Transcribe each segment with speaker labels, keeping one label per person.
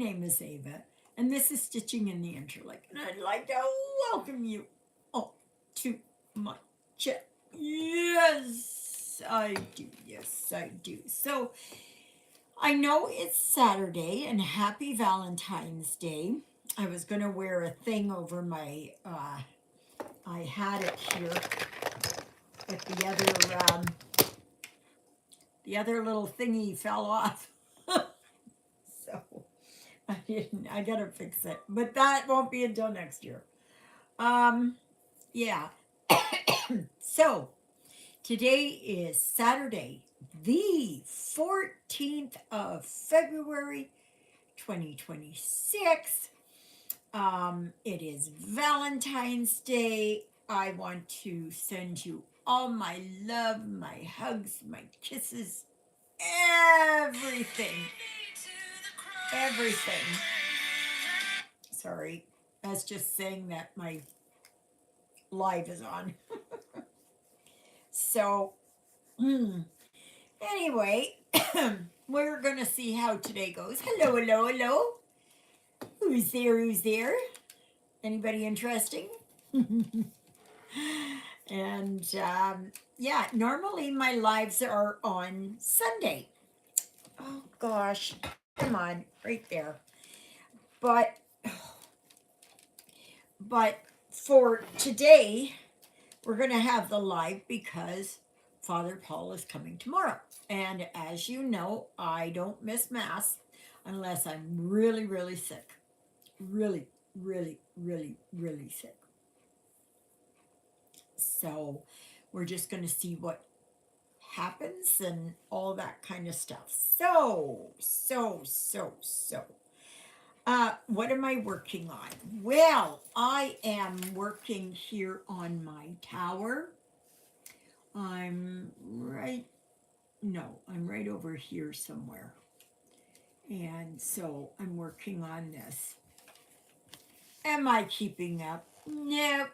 Speaker 1: name is Ava, and this is Stitching in the Interlake. And I'd like to welcome you all to my chat. Yes, I do. Yes, I do. So I know it's Saturday, and happy Valentine's Day. I was going to wear a thing over my, I had it here, but the other little thingy fell off. So I didn't. I gotta fix it, but that won't be until next year. Um, yeah. So today is Saturday, the 14th of February, 2026. It is Valentine's Day. I want to send you all my love, my hugs, my kisses, everything. Everything. Sorry, that's just saying that my live is on. So, anyway, we're going to see how today goes. Hello, hello, hello. Who's there? Who's there? Anybody interesting? And yeah, normally my lives are on Sunday. Oh gosh, come on, right there. But for today, we're going to have the live because Father Paul is coming tomorrow. And as you know, I don't miss Mass unless I'm really, really sick. Really, really, really, really sick. So we're just going to see what happens and all that kind of stuff. So. What am I working on? Well, I am working here on my tower. I'm right over here somewhere. And so I'm working on this. Am I keeping up? No,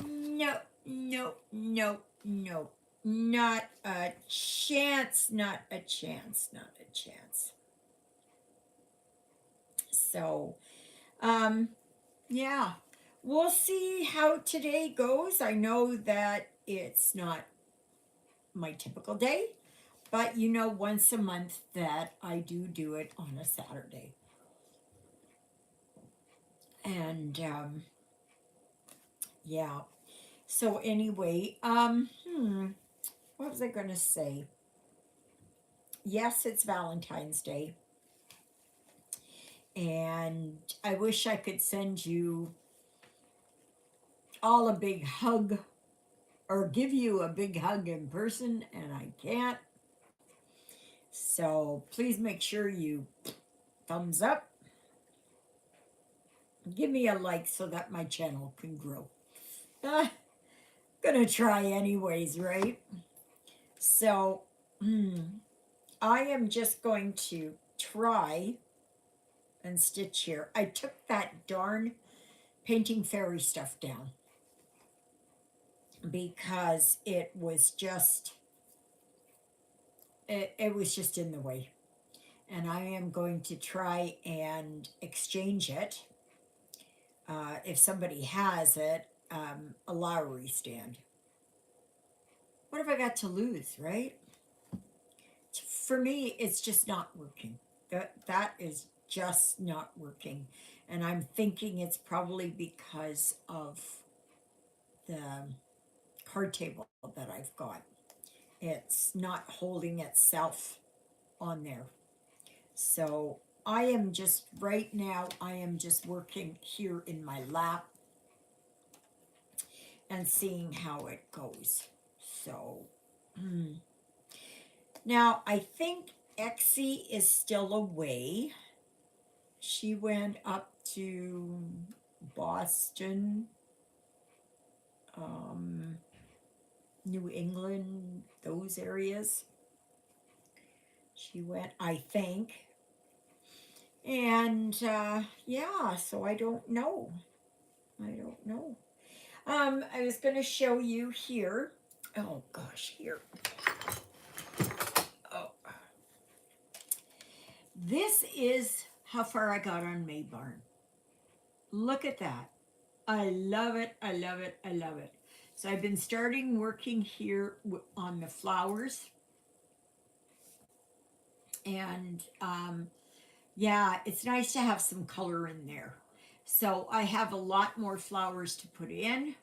Speaker 1: no, no, no, no. Not a chance, not a chance, not a chance. So, yeah, we'll see how today goes. I know that it's not my typical day, but you know, once a month that I do it on a Saturday. And yeah. So anyway, what was I going to say? Yes, it's Valentine's Day. And I wish I could send you all a big hug or give you a big hug in person, and I can't. So please make sure you thumbs up. Give me a like so that my channel can grow. Gonna try anyways, right? So I am just going to try and stitch here. I took that darn painting fairy stuff down because it was just in the way, and I am going to try and exchange it if somebody has it, a Lowry stand. What have I got to lose, right? For me, it's just not working. That is just not working, and I'm thinking it's probably because of the card table that I've got. It's not holding itself on there. So I am just, right now, I am just working here in my lap and seeing how it goes. So, now I think Exie is still away. She went up to Boston, New England, those areas. She went, I think. And yeah, so I don't know. I was going to show you here. Oh gosh, here. Oh. This is how far I got on May Barn. Look at that. I love it. I love it. I love it. So I've been starting working here on the flowers. And yeah, it's nice to have some color in there. So I have a lot more flowers to put in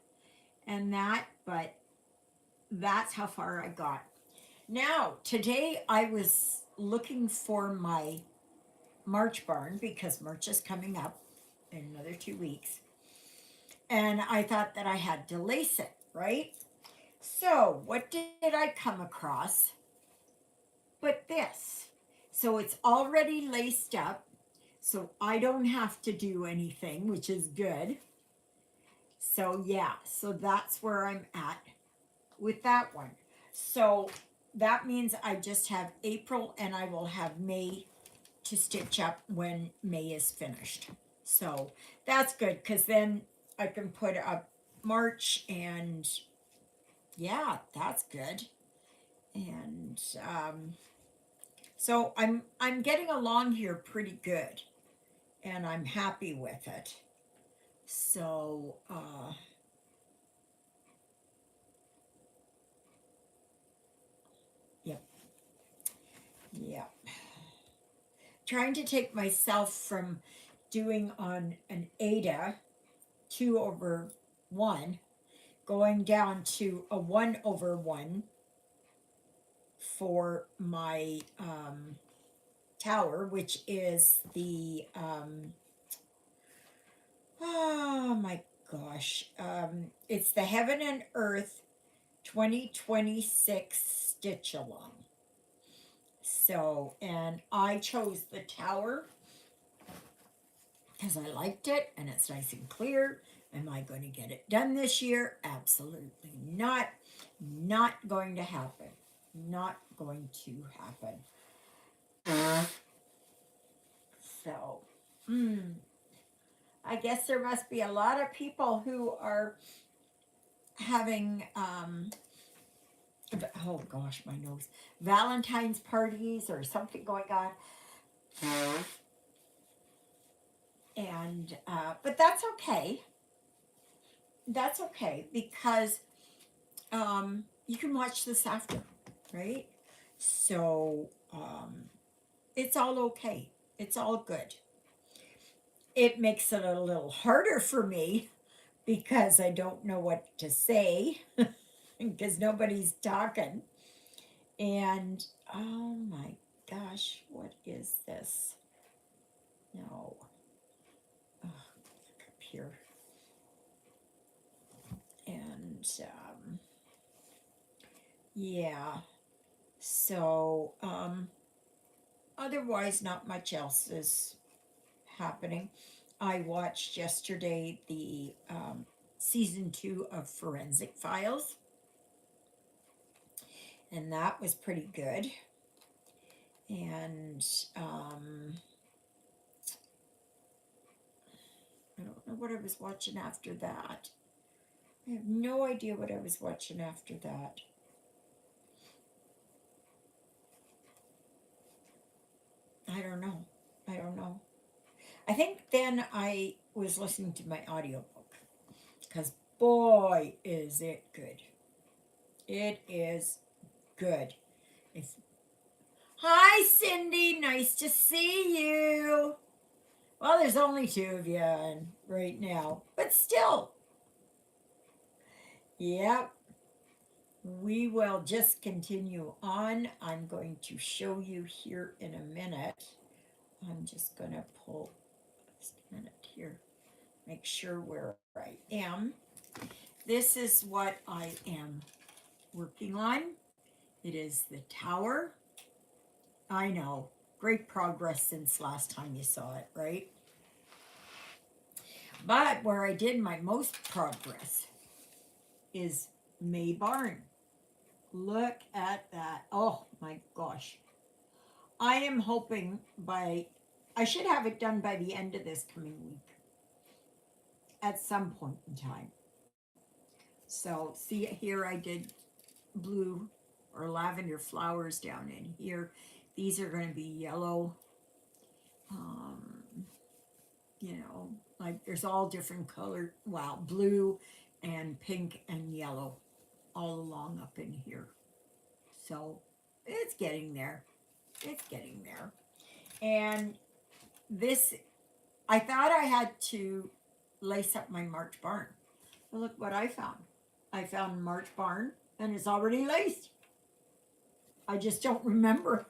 Speaker 1: and that, but that's how far I got. Now, today I was looking for my March barn because March is coming up in another 2 weeks. And I thought that I had to lace it, right? So, what did I come across? But this. So, it's already laced up. So, I don't have to do anything, which is good. So, yeah, so that's where I'm at with that one. So, that means I just have April and I will have May to stitch up when May is finished. So that's good because then I can put up March and yeah, that's good. And so I'm getting along here pretty good and I'm happy with it. So yep, yep. Trying to take myself from doing on an Ada 2/1 going down to a 1/1 for my tower, which is the oh my gosh, it's the Heaven and Earth 2026 stitch along. So, and I chose the tower because I liked it and it's nice and clear. Am I going to get it done this year? Absolutely not. Not going to happen. Not going to happen. So, I guess there must be a lot of people who are having, oh gosh, my nose, Valentine's parties or something going on. And, but that's okay. That's okay because you can watch this after, right? So it's all okay. It's all good. It makes it a little harder for me because I don't know what to say because nobody's talking. And oh my gosh, what is this? No. Oh, up here. And yeah. So otherwise, not much else is happening. I watched yesterday the season 2 of Forensic Files, and that was pretty good. And I don't know what I was watching after that. I have no idea what I was watching after that. I don't know. I don't know. I think then I was listening to my audiobook because boy, is it good. It is good. If Hi, Cindy. Nice to see you. Well, there's only 2 of you right now, but still. Yep. We will just continue on. I'm going to show you here in a minute. I'm just going to pull just a minute here, make sure where I am. This is what I am working on. It is the tower. I know, great progress since last time you saw it, right? But where I did my most progress is May Barn. Look at that. Oh my gosh. I am hoping I should have it done by the end of this coming week at some point in time. So see here I did blue or lavender flowers down in here. These are going to be yellow. you know, like there's all different color, wow, blue and pink and yellow all along up in here. So it's getting there. It's getting there. And this, I thought I had to lace up my March barn. Well, look what I found. I found March barn and it's already laced. I just don't remember.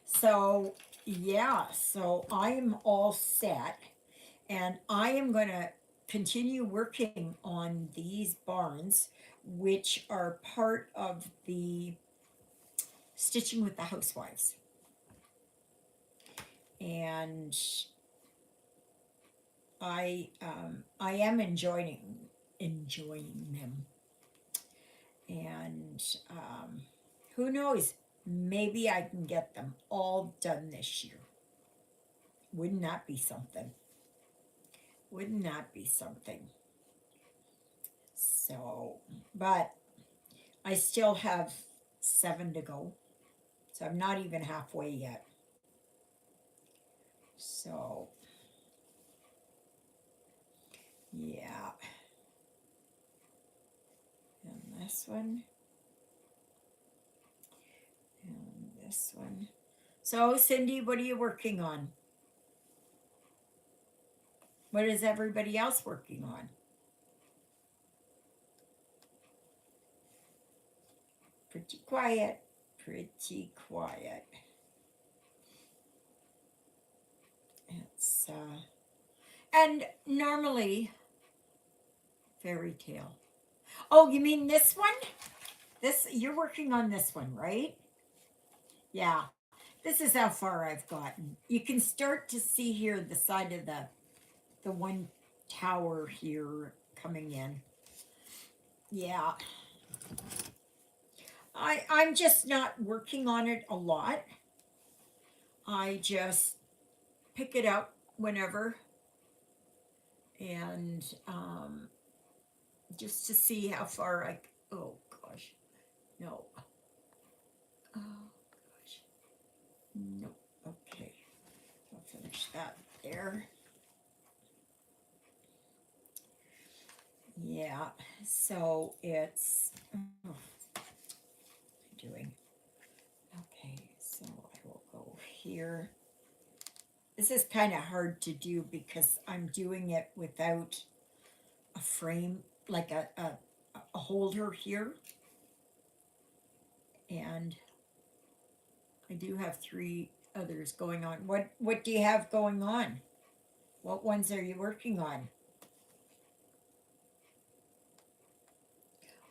Speaker 1: So, yeah, so I am all set and I am going to continue working on these barns, which are part of the Stitching with the Housewives. And I am enjoying them. And who knows? Maybe I can get them all done this year. Wouldn't that be something? Wouldn't that be something? So, but I still have 7 to go. So I'm not even halfway yet. So, yeah. And this one. And this one. So, Cindy, what are you working on? What is everybody else working on? Pretty quiet. Pretty quiet. It's, and normally, fairy tale. Oh, you mean this one? This, you're working on this one, right? Yeah. This is how far I've gotten. You can start to see here the side of the one tower here coming in. Yeah. I'm just not working on it a lot. I just pick it up whenever and just to see how far oh gosh, no. Oh gosh, no. Okay, I'll finish that there. Yeah, so it's, oh, what am I doing? Okay, so I will go here. This is kind of hard to do because I'm doing it without a frame, like a holder here. And I do have 3 others going on. What do you have going on? What ones are you working on?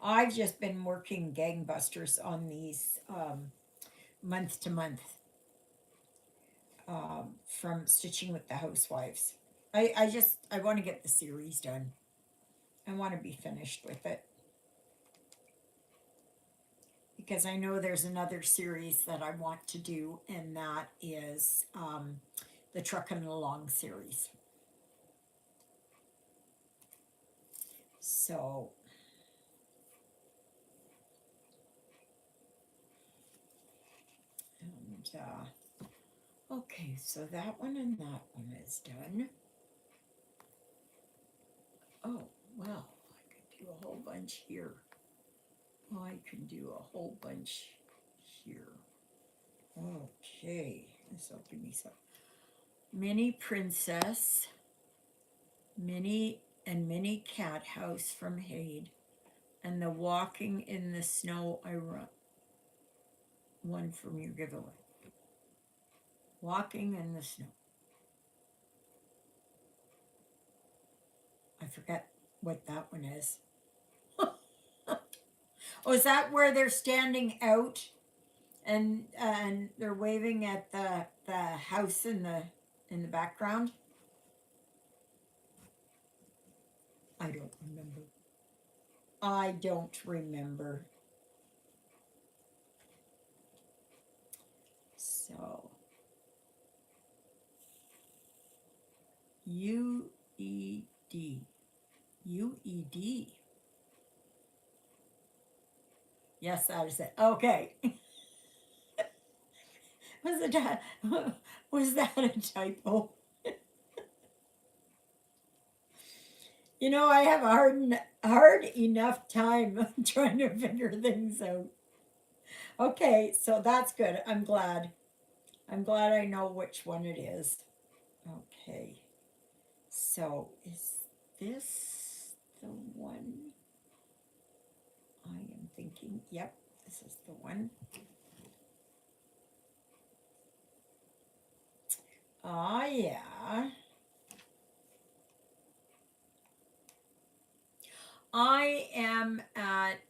Speaker 1: I've just been working gangbusters on these month to month from Stitching with the Housewives. I want to get the series done. I want to be finished with it. Because I know there's another series that I want to do, and that is the Truckin' Along series. So, and okay, so that one and that one is done. Oh, well, I could do a whole bunch here. Oh, I can do a whole bunch here. Okay, this will give me some. Mini Princess, Mini and Mini Cat House from Hade, and the Walking in the Snow I Run. One from your giveaway. Walking in the Snow. I forget what that one is. Oh, is that where they're standing out and they're waving at the house in the background? I don't remember. I don't remember. So UED. UED. Yes, that is it. Okay. Was it was that a typo? You know, I have a hard enough time trying to figure things out. Okay, so that's good. I'm glad. I'm glad I know which one it is. Okay, so is this the one I am thinking? Yep, this is the one. Ah, yeah. I am at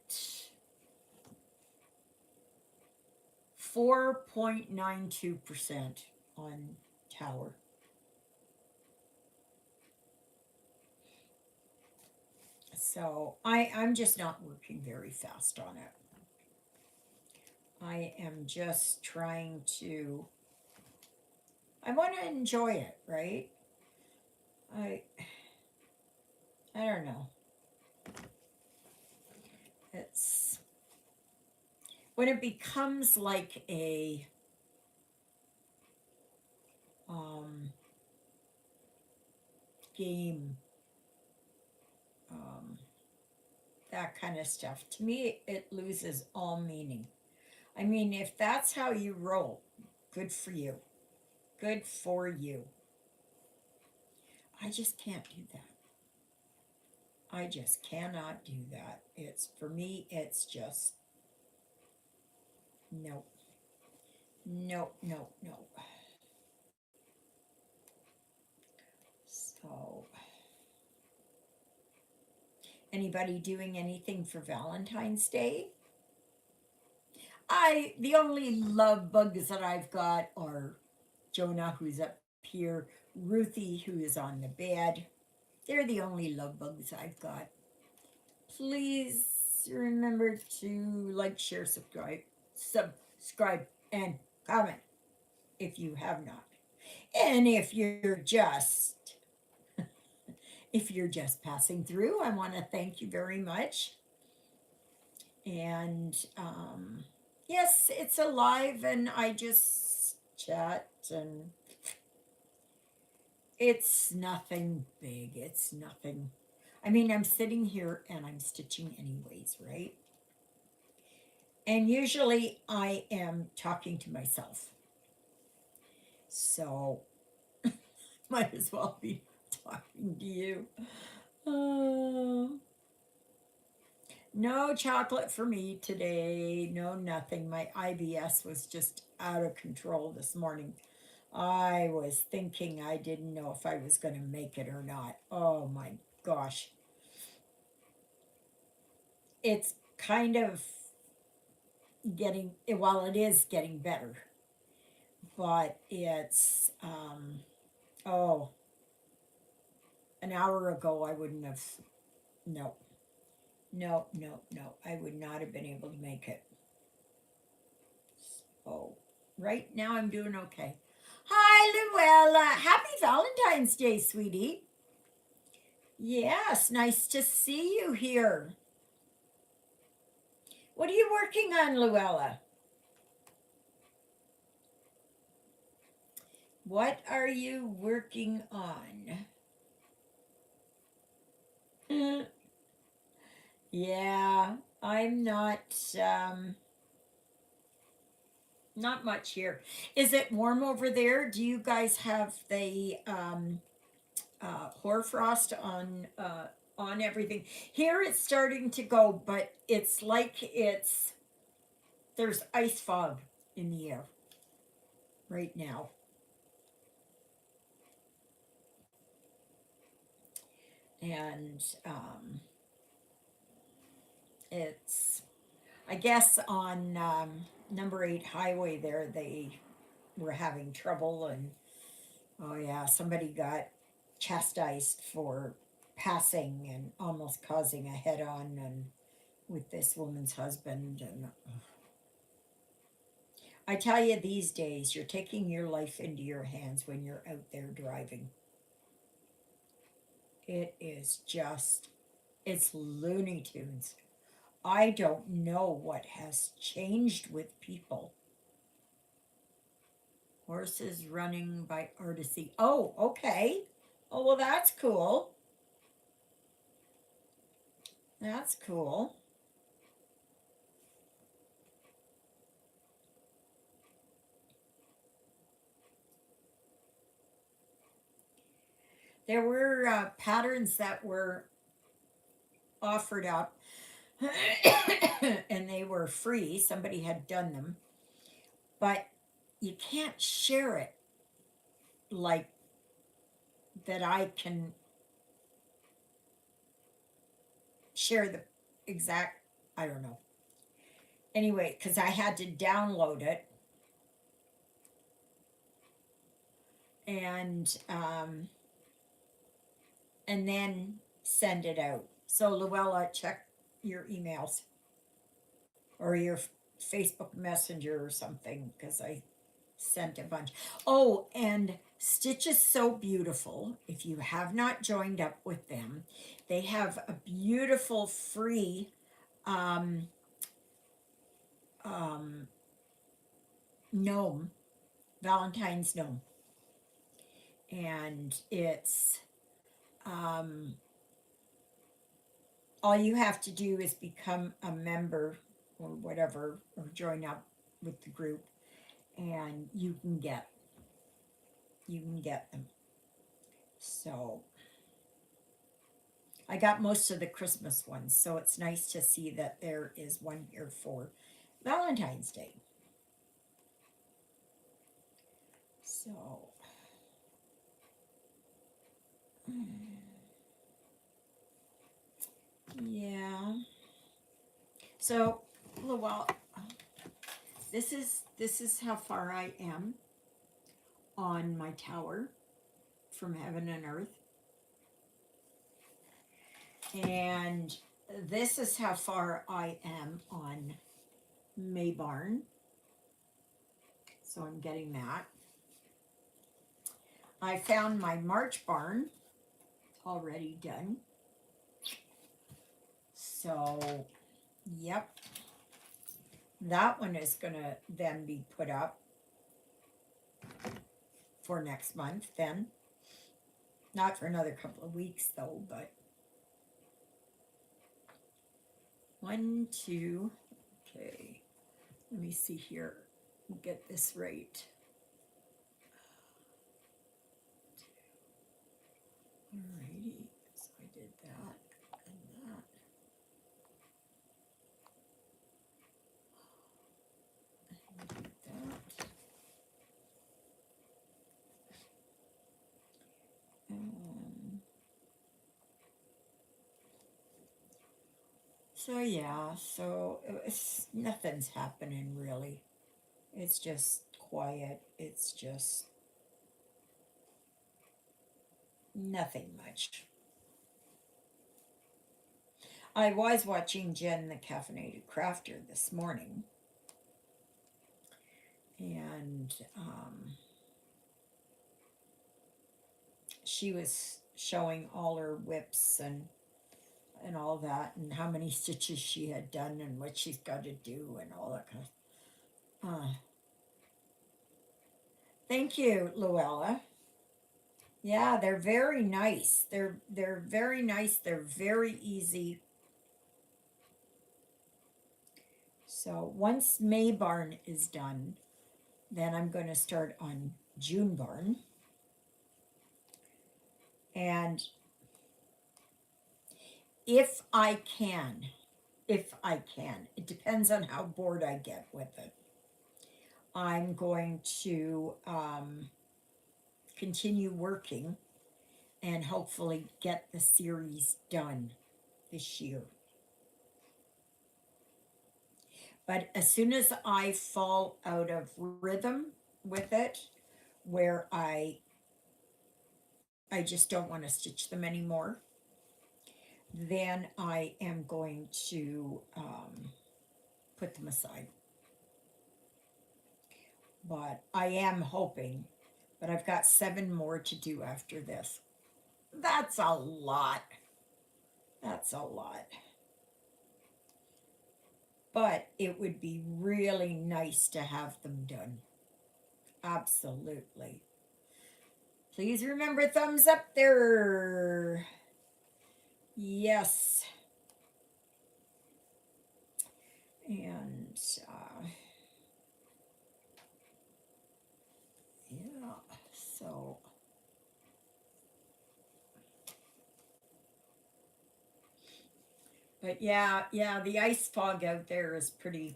Speaker 1: 4.92% on tower. So I'm just not working very fast on it. I am just trying to, I want to enjoy it, right? I, I don't know. It's when it becomes like a, um, game, um, that kind of stuff. To me, it loses all meaning. I mean, if that's how you roll, good for you. Good for you. I just can't do that. I just cannot do that. It's for me, it's just no, no, no, no. So, anybody doing anything for Valentine's Day? The only love bugs that I've got are Jonah, who's up here, Ruthie, who is on the bed. They're the only love bugs I've got. Please remember to like, share, subscribe, and comment if you have not. And if you're just passing through, I want to thank you very much. And yes, it's alive, and I just chat, and it's nothing big. It's nothing. I mean, I'm sitting here and I'm stitching anyways, right? And usually I am talking to myself. So might as well be talking to you. Uh, no chocolate for me today. No, nothing. My IBS was just out of control this morning. I was thinking I didn't know if I was going to make it or not. Oh my gosh. It's kind of getting, well, it is getting better, but it's, oh, an hour ago I wouldn't have, no, no, no, no, I would not have been able to make it. Oh, right now I'm doing okay. Hi, Luella. Happy Valentine's Day, sweetie. Yes, nice to see you here. What are you working on, Luella? What are you working on? Yeah, I'm not much here. Is it warm over there? Do you guys have the hoarfrost on everything? Here it's starting to go, but it's like there's ice fog in the air right now. And it's, I guess, on number 8 highway there, they were having trouble, and oh yeah, somebody got chastised for passing and almost causing a head on and with this woman's husband. And I tell you, these days you're taking your life into your hands when you're out there driving. It is just, it's Looney Tunes. I don't know what has changed with people. Horses running by Artisy. Oh, okay. Oh, well, that's cool. That's cool. There were patterns that were offered up and they were free. Somebody had done them, but you can't share it like that. I can share the exact, I don't know. Anyway, because I had to download it and and then send it out. So Luella, check your emails or your Facebook Messenger or something because I sent a bunch. Oh, and Stitch is so beautiful. If you have not joined up with them, they have a beautiful free um, um, gnome, Valentine's gnome, and it's um, all you have to do is become a member or whatever, or join up with the group, and you can get them. So I got most of the Christmas ones, so it's nice to see that there is one here for Valentine's Day. So, yeah. So, well, this is how far I am on my tower from heaven and earth, and this is how far I am on Maybarn. So I'm getting that. I found my March barn already done. So, yep, that one is gonna then be put up for next month then. Not for another couple of weeks though, but one, two, okay. Let me see here. Get this right. Alrighty, so I did that and that. And did that. So yeah, so nothing's happening really. It's just quiet. It's just nothing much. I was watching Jen the Caffeinated Crafter this morning, and she was showing all her whips and all that, and how many stitches she had done, and what she's got to do, and all that kind of. Thank you, Luella. Yeah, they're very nice. They're very nice. They're very easy. So once May Barn is done, then I'm going to start on June Barn. And if I can, it depends on how bored I get with it. I'm going to continue working and hopefully get the series done this year. But as soon as I fall out of rhythm with it, where I just don't want to stitch them anymore, then I am going to put them aside. But I am hoping, but I've got 7 more to do after this. That's a lot. That's a lot. But it would be really nice to have them done. Absolutely. Please remember thumbs up there. Yes. And yeah, so but yeah, the ice fog out there is pretty,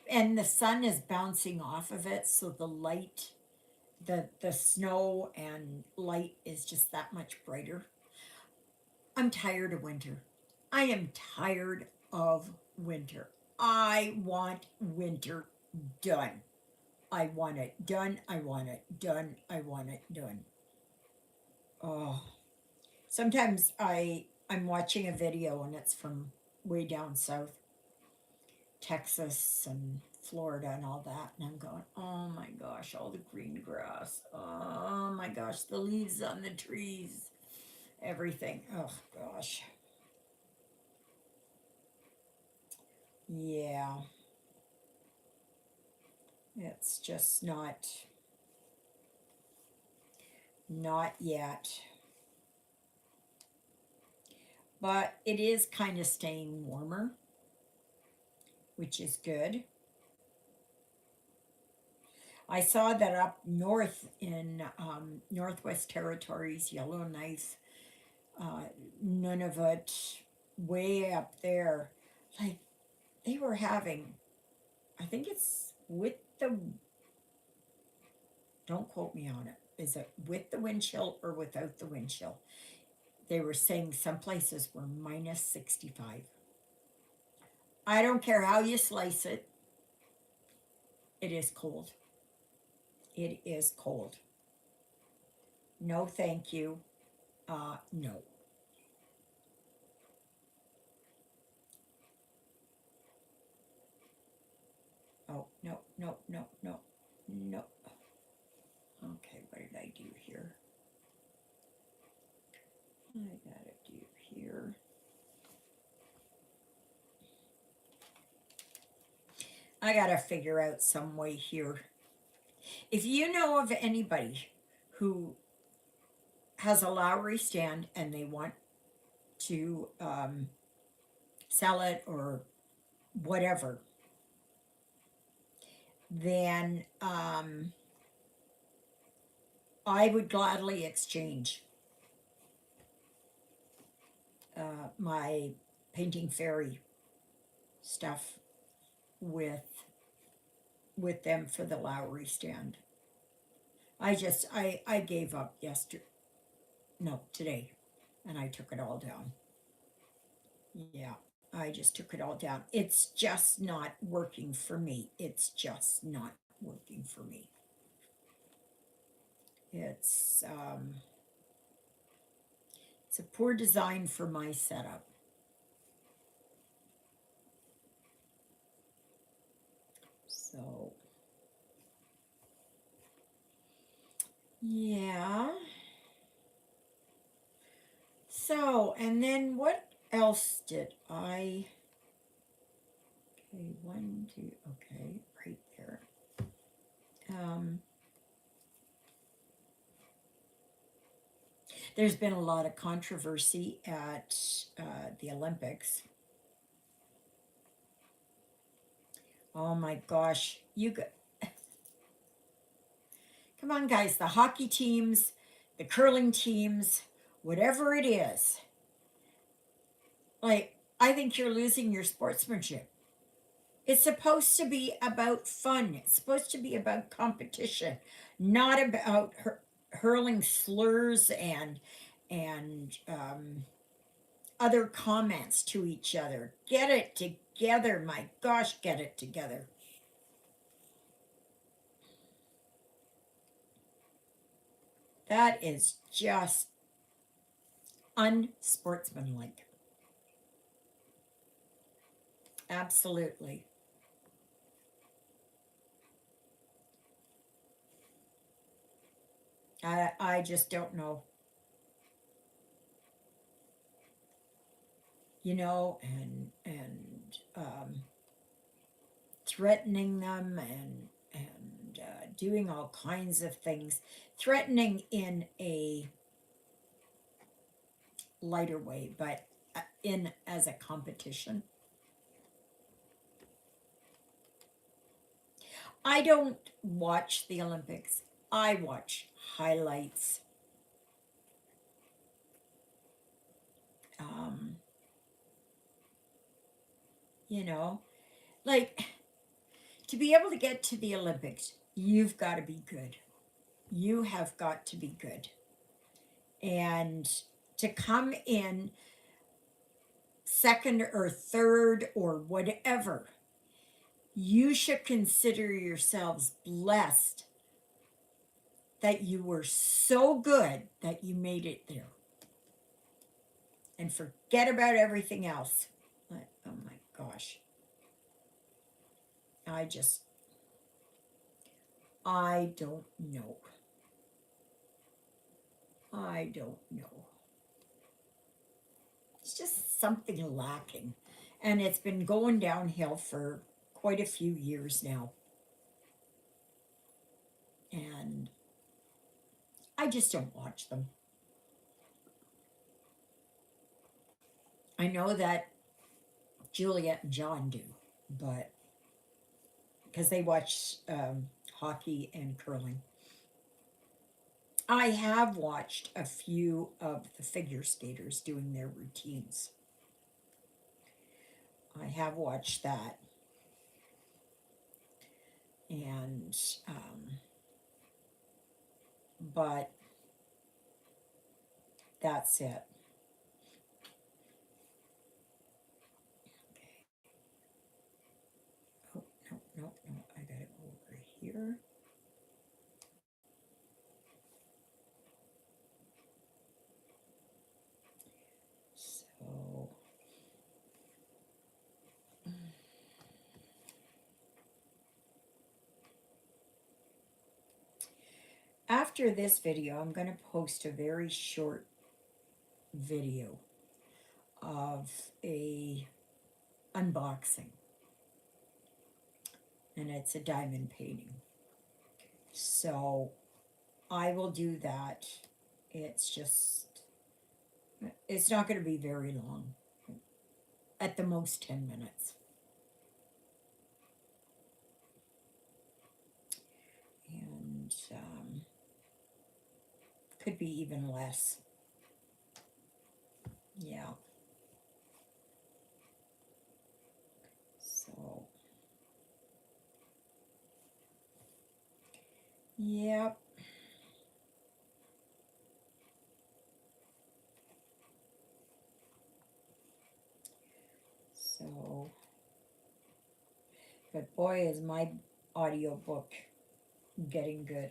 Speaker 1: and the sun is bouncing off of it, so the light, the snow and light is just that much brighter. I'm tired of winter. I am tired of winter. I want winter done. I want it done. I want it done. I want it done. Oh, sometimes I'm watching a video and it's from way down south, Texas and Florida and all that, and I'm going, oh my gosh, all the green grass. Oh my gosh, the leaves on the trees, everything. Oh gosh. Yeah, it's just not yet. But it is kind of staying warmer, which is good. I saw that up north in Northwest Territories, Yellowknife, uh, Nunavut, way up there, like they were having, I think it's with the, don't quote me on it, is it with the wind chill or without the wind chill? They were saying some places were minus 65. I don't care how you slice it, it is cold. It is cold. No, thank you. No. Oh, no, no, no, no, no. Okay, what did I do here? I gotta do here. I gotta figure out some way here. If you know of anybody who has a Lowry stand and they want to sell it or whatever, then I would gladly exchange my painting fairy stuff with them for the Lowry stand. I gave up yesterday, no, today, and I took it all down. Yeah, I just took it all down. It's just not working for me. It's just not working for me. It's um, it's a poor design for my setup. So yeah. So and then what else did I? Okay, one, two. Okay, right there. Um, there's been a lot of controversy at the Olympics. Oh my gosh, come on, guys, the hockey teams, the curling teams, whatever it is, like, I think you're losing your sportsmanship. It's supposed to be about fun, it's supposed to be about competition, not about hurling slurs and other comments to each other. Get it together, my gosh, get it together. That is just unsportsmanlike. Absolutely. I just don't know. And threatening them and doing all kinds of things, threatening in a lighter way, but in as a competition. I don't watch the Olympics. I watch highlights. Um, you know, like to be able to get to the Olympics, you've got to be good. You have got to be good. And to come in second or third or whatever, you should consider yourselves blessed that you were so good that you made it there. And forget about everything else. Oh my gosh. I just, I don't know. I don't know. It's just something lacking. And it's been going downhill for quite a few years now. And I just don't watch them. I know that Juliet and John do, but because they watch hockey and curling. I have watched a few of the figure skaters doing their routines. I have watched that. And, but that's it. Oh, no, no, no. I got it over here. So, after this video, I'm going to post a very short video of a unboxing. And it's a diamond painting. So I will do that. It's just, it's not going to be very long. At the most 10 minutes. And could be even less. Yeah. So, yep. So, but boy, is my audiobook getting good.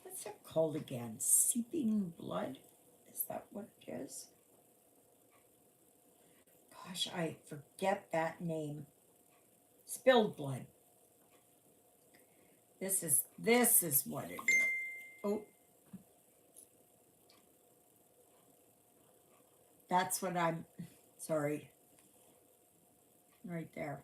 Speaker 1: What's it called again? Seeping Blood? Is that what it is? Gosh, I forget that name. Spilled Blood. This is what it is. Oh, that's what I'm. Sorry. Right there.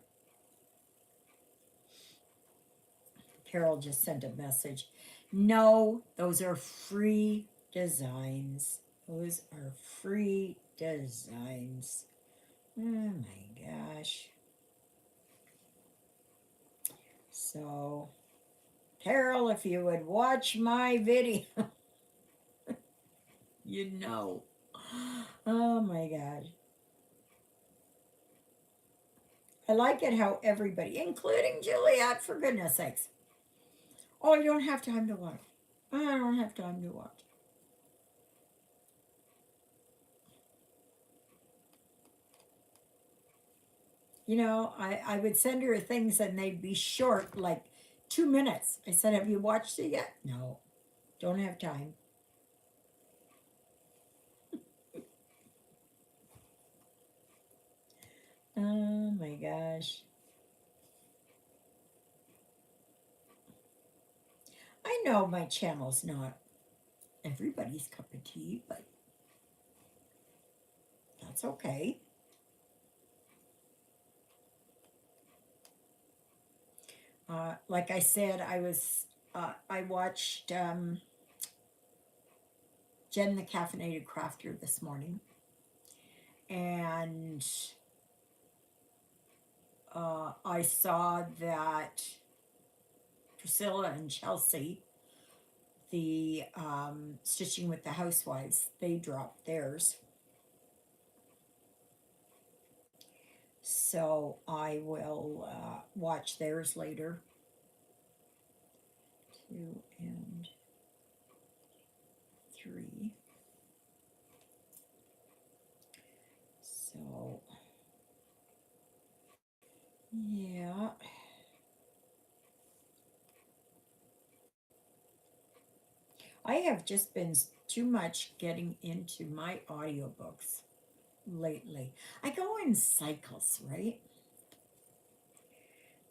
Speaker 1: Carol just sent a message. No, those are free designs. Those are free designs. Oh my gosh. So, Carol, if you would watch my video, you'd know. Oh my God. I like it how everybody, including Juliet, for goodness sakes. Oh, you don't have time to watch. I don't have time to watch. You know, I would send her things and they'd be short, like 2 minutes. I said, have you watched it yet? No, don't have time. Oh my gosh. I know my channel's not everybody's cup of tea, but that's okay. Like I said, I watched Jen the Caffeinated Crafter this morning, and I saw that Priscilla and Chelsea, the Stitching with the Housewives, they dropped theirs. So I will watch theirs later. 2 and 3. So, yeah. I have just been too much getting into my audiobooks lately. I go in cycles, right?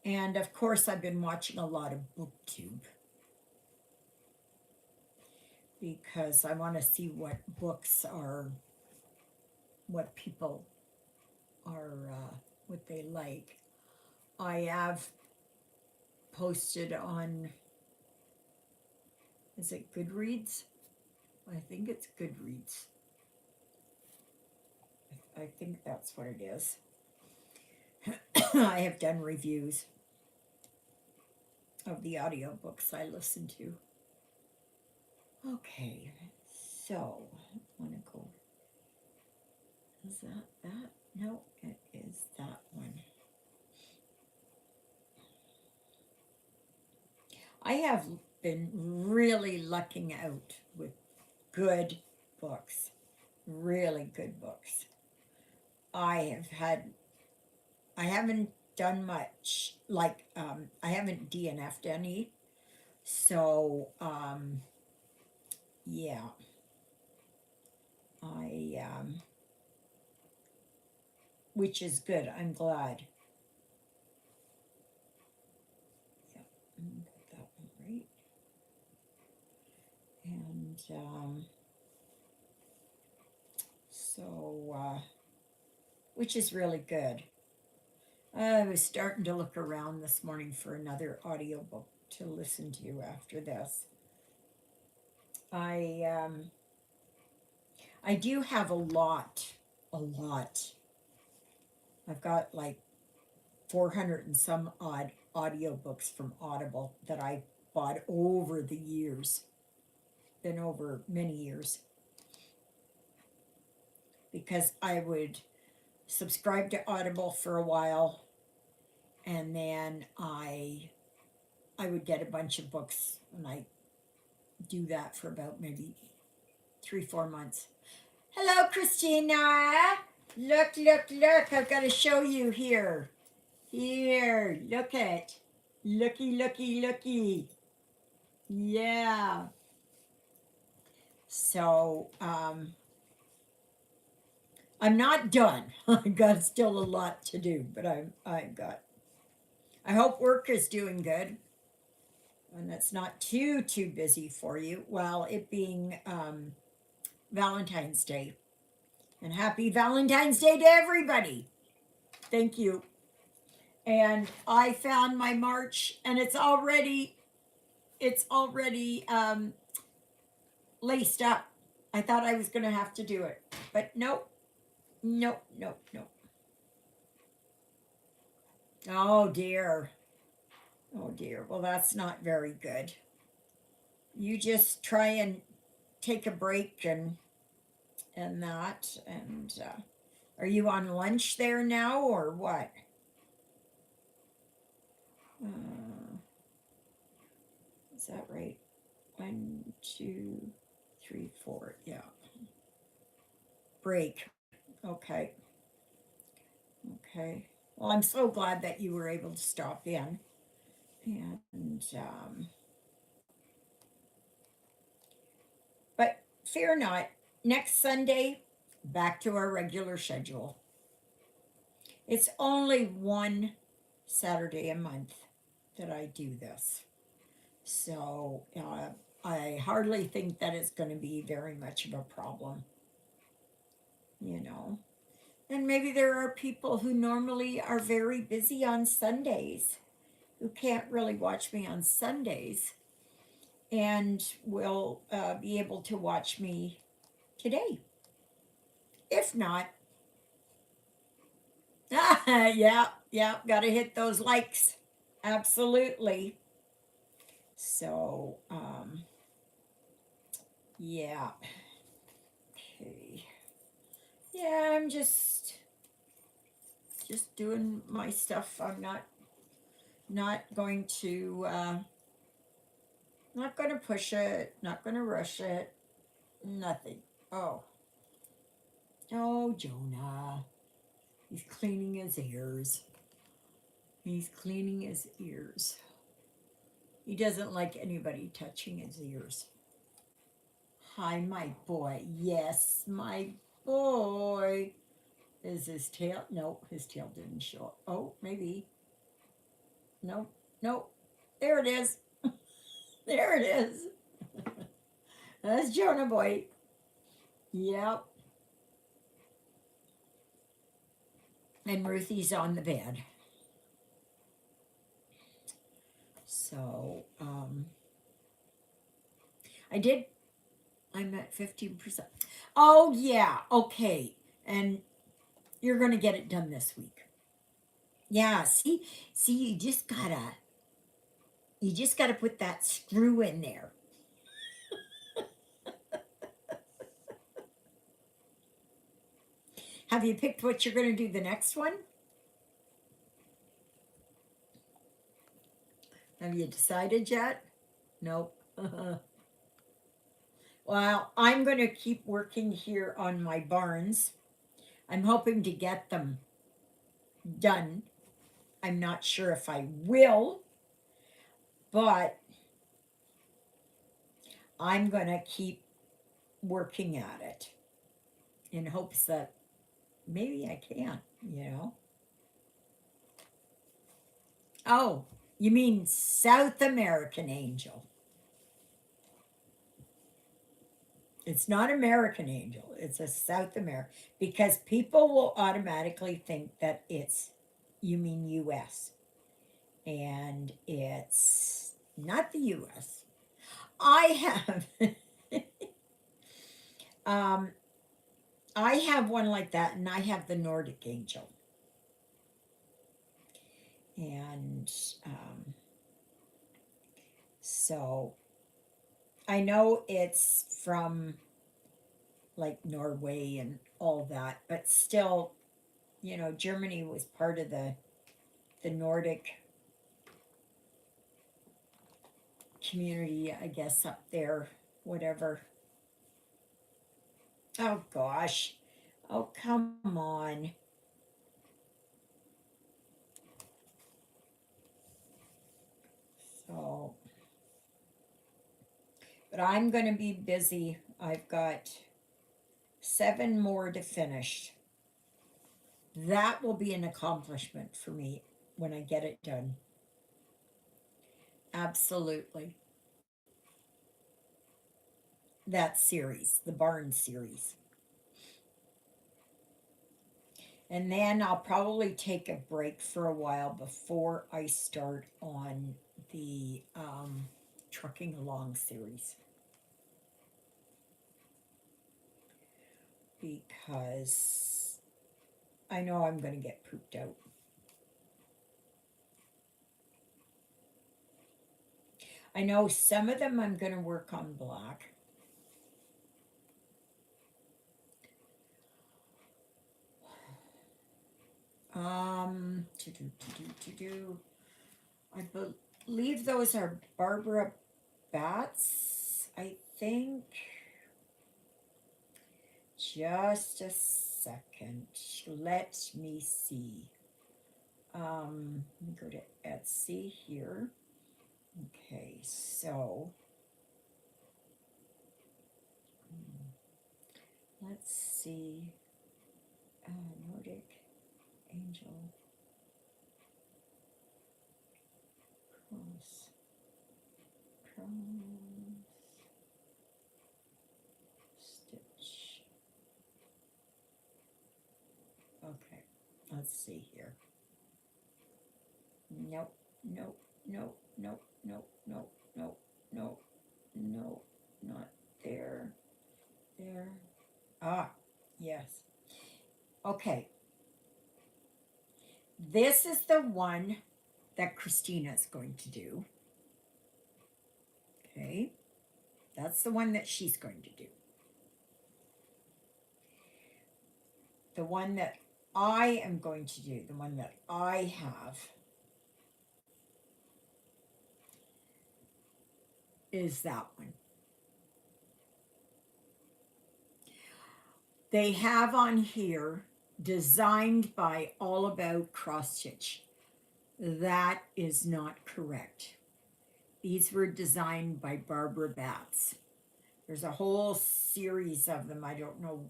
Speaker 1: And of course, I've been watching a lot of BookTube because I want to see what books are, what people are, what they like. I have posted on, is it Goodreads? I think it's Goodreads. I think that's what it is. I have done reviews of the audiobooks I listen to. Okay, so I want to go. Is that that? No, it is that one. I have been really lucking out with good books, really good books. I haven't done much, like, I haven't DNF'd any, so, yeah, which is good, I'm glad. Yeah, got that one right. And, so, which is really good. I was starting to look around this morning for another audiobook to listen to after this. I do have a lot. I've got like 400 and some odd audiobooks from Audible that I bought over the years. Been over many years. Because I would subscribe to Audible for a while, and then I would get a bunch of books, and I do that for about maybe 3-4 months. Hello, Christina. Look, I've got to show you here. Here, look it. Looky. Yeah. So, I'm not done. I've got still a lot to do, but I hope work is doing good. And it's not too busy for you. Well, it being Valentine's Day. And happy Valentine's Day to everybody. Thank you. And I found my March, and it's already laced up. I thought I was going to have to do it, but nope. Oh dear. Well, that's not very good. You just try and take a break and that. And are you on lunch there now or what? Is that right? 1, 2, 3, 4. Yeah. Break. Okay. Well, I'm so glad that you were able to stop in. And but fear not, next Sunday, back to our regular schedule. It's only one Saturday a month that I do this. So I hardly think that it's going to be very much of a problem. And maybe there are people who normally are very busy on Sundays who can't really watch me on Sundays and will be able to watch me today. If not, yeah, gotta hit those likes. Absolutely. So, yeah. Okay. Yeah, I'm just doing my stuff. I'm not going to not going to push it, not going to rush it, nothing. Oh, oh, Jonah. He's cleaning his ears. He's cleaning his ears. He doesn't like anybody touching his ears. Hi, my boy. Yes, my boy. Is his tail? No, his tail didn't show up. Oh, maybe. No, no. There it is. There it is. That's Jonah boy. Yep. And Ruthie's on the bed. So, I did, I'm at 15%. Oh, yeah. Okay. And you're going to get it done this week. Yeah. See, you just gotta put that screw in there. Have you picked what you're going to do the next one? Have you decided yet? Nope. Well, I'm going to keep working here on my barns. I'm hoping to get them done. I'm not sure if I will, but I'm going to keep working at it in hopes that maybe I can. Oh, you mean South American angel. It's not American angel, it's a South American, because people will automatically think that you mean US, and it's not the US. I have um I have one like that, and I have the Nordic angel. And so I know it's from like Norway and all that, but still, Germany was part of the Nordic community, I guess, up there, whatever. Oh gosh. Oh, come on. So, but I'm going to be busy. I've got 7 more to finish. That will be an accomplishment for me when I get it done. Absolutely. That series, the barn series. And then I'll probably take a break for a while before I start on the trucking along series. Because I know I'm going to get pooped out. I know some of them I'm going to work on black. To do. I believe those are Barbara Bats, I think. Just a second. Let me see. Let me go to Etsy here. Okay, so let's see. Nordic Angel Cross Stitch. Okay, let's see here. Nope, nope, nope, nope, nope, nope, nope, nope, nope, not there. There. Ah, yes. Okay. This is the one that Christina's going to do. Okay, that's the one that she's going to do. The one that I am going to do, the one that I have, is that one. They have on here, designed by All About Cross Stitch. That is not correct. These were designed by Barbara Batts. There's a whole series of them. I don't know.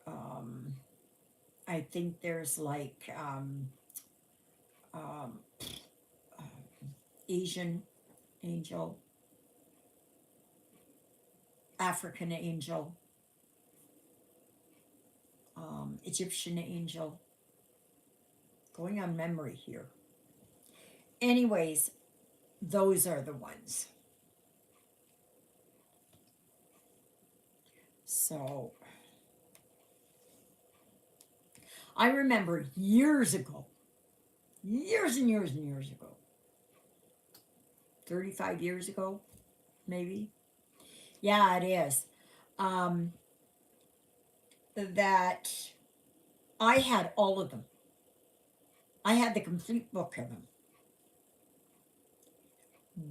Speaker 1: Um, I think there's like um, Asian angel, African angel, Egyptian angel. Going on memory here. Anyways, those are the ones. So I remember years ago, years and years and years ago, 35 years ago, maybe. Yeah, it is. Um, that I had all of them. I had the complete book of them.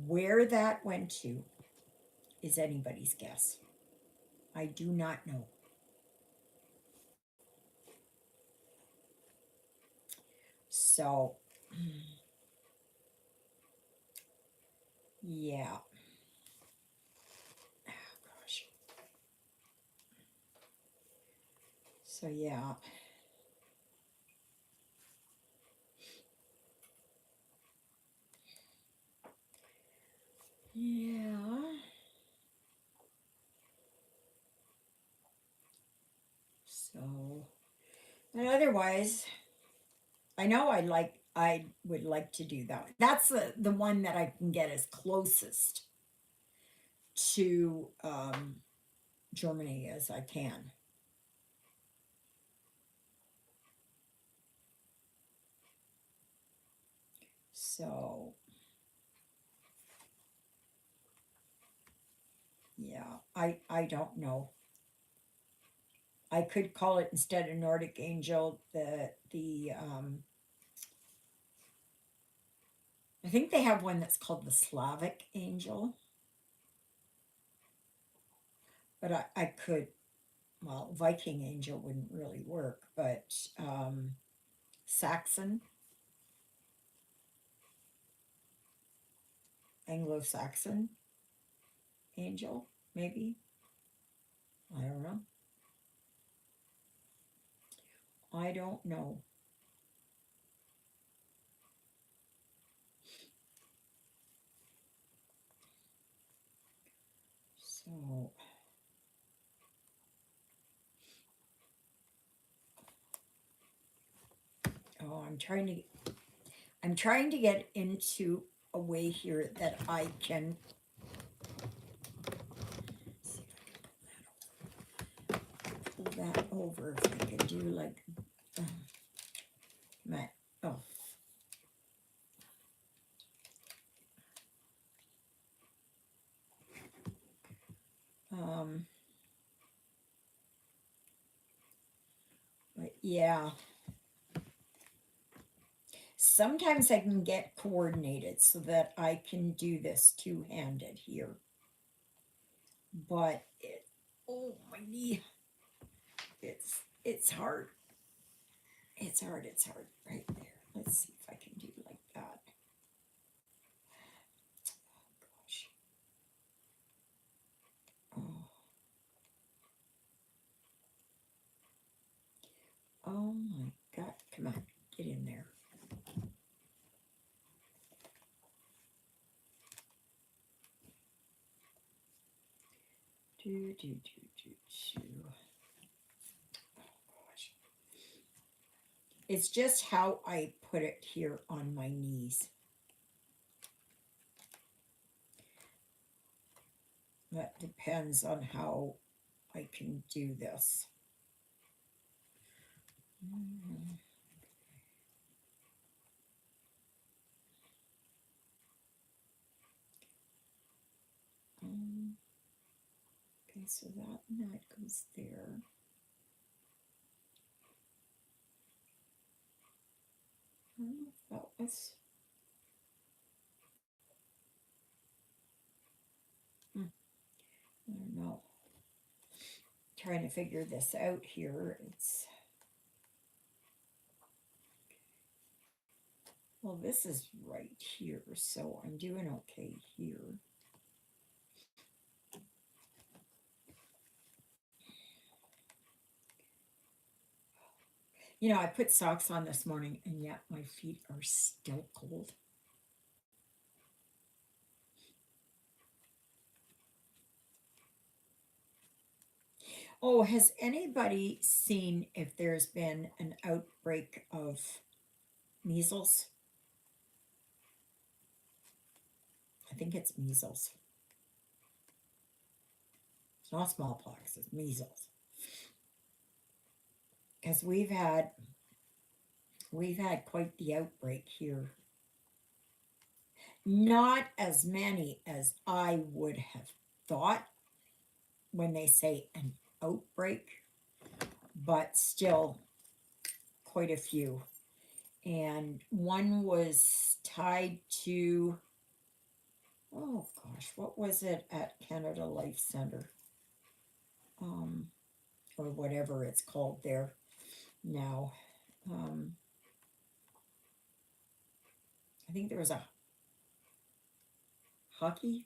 Speaker 1: Where that went to is anybody's guess. I do not know. So, yeah. Oh, gosh. So, yeah. Yeah. So, but otherwise, I know I would like to do that. That's the one that I can get as closest to Germany as I can. So, yeah, I don't know. I could call it, instead of Nordic Angel, the I think they have one that's called the Slavic Angel, but I could, well, Viking Angel wouldn't really work, but Saxon, Anglo-Saxon Angel, maybe. I don't know. I don't know. So, oh, I'm trying to get into a way here that I can see if I can pull that over. If I could do like my, oh, um, but yeah. Sometimes I can get coordinated so that I can do this two-handed here. But oh, my knee. It's hard. It's hard, right there. Let's see if I can do like that. Oh, gosh. Oh. Oh my God. Come on, get in there. Do, do, do, do, do. Oh gosh. It's just how I put it here on my knees. That depends on how I can do this. Okay, so that goes there. I don't know if that was. I don't know. Trying to figure this out here. It's. Well, this is right here, so I'm doing okay here. You know, I put socks on this morning, and yet my feet are still cold. Oh, has anybody seen if there's been an outbreak of measles? I think it's measles. It's not smallpox, it's measles. Because we've had quite the outbreak here. Not as many as I would have thought when they say an outbreak, but still quite a few. And one was tied to, oh gosh, what was it at Canada Life Center? Um, or whatever it's called there now. Um, I think there was a hockey.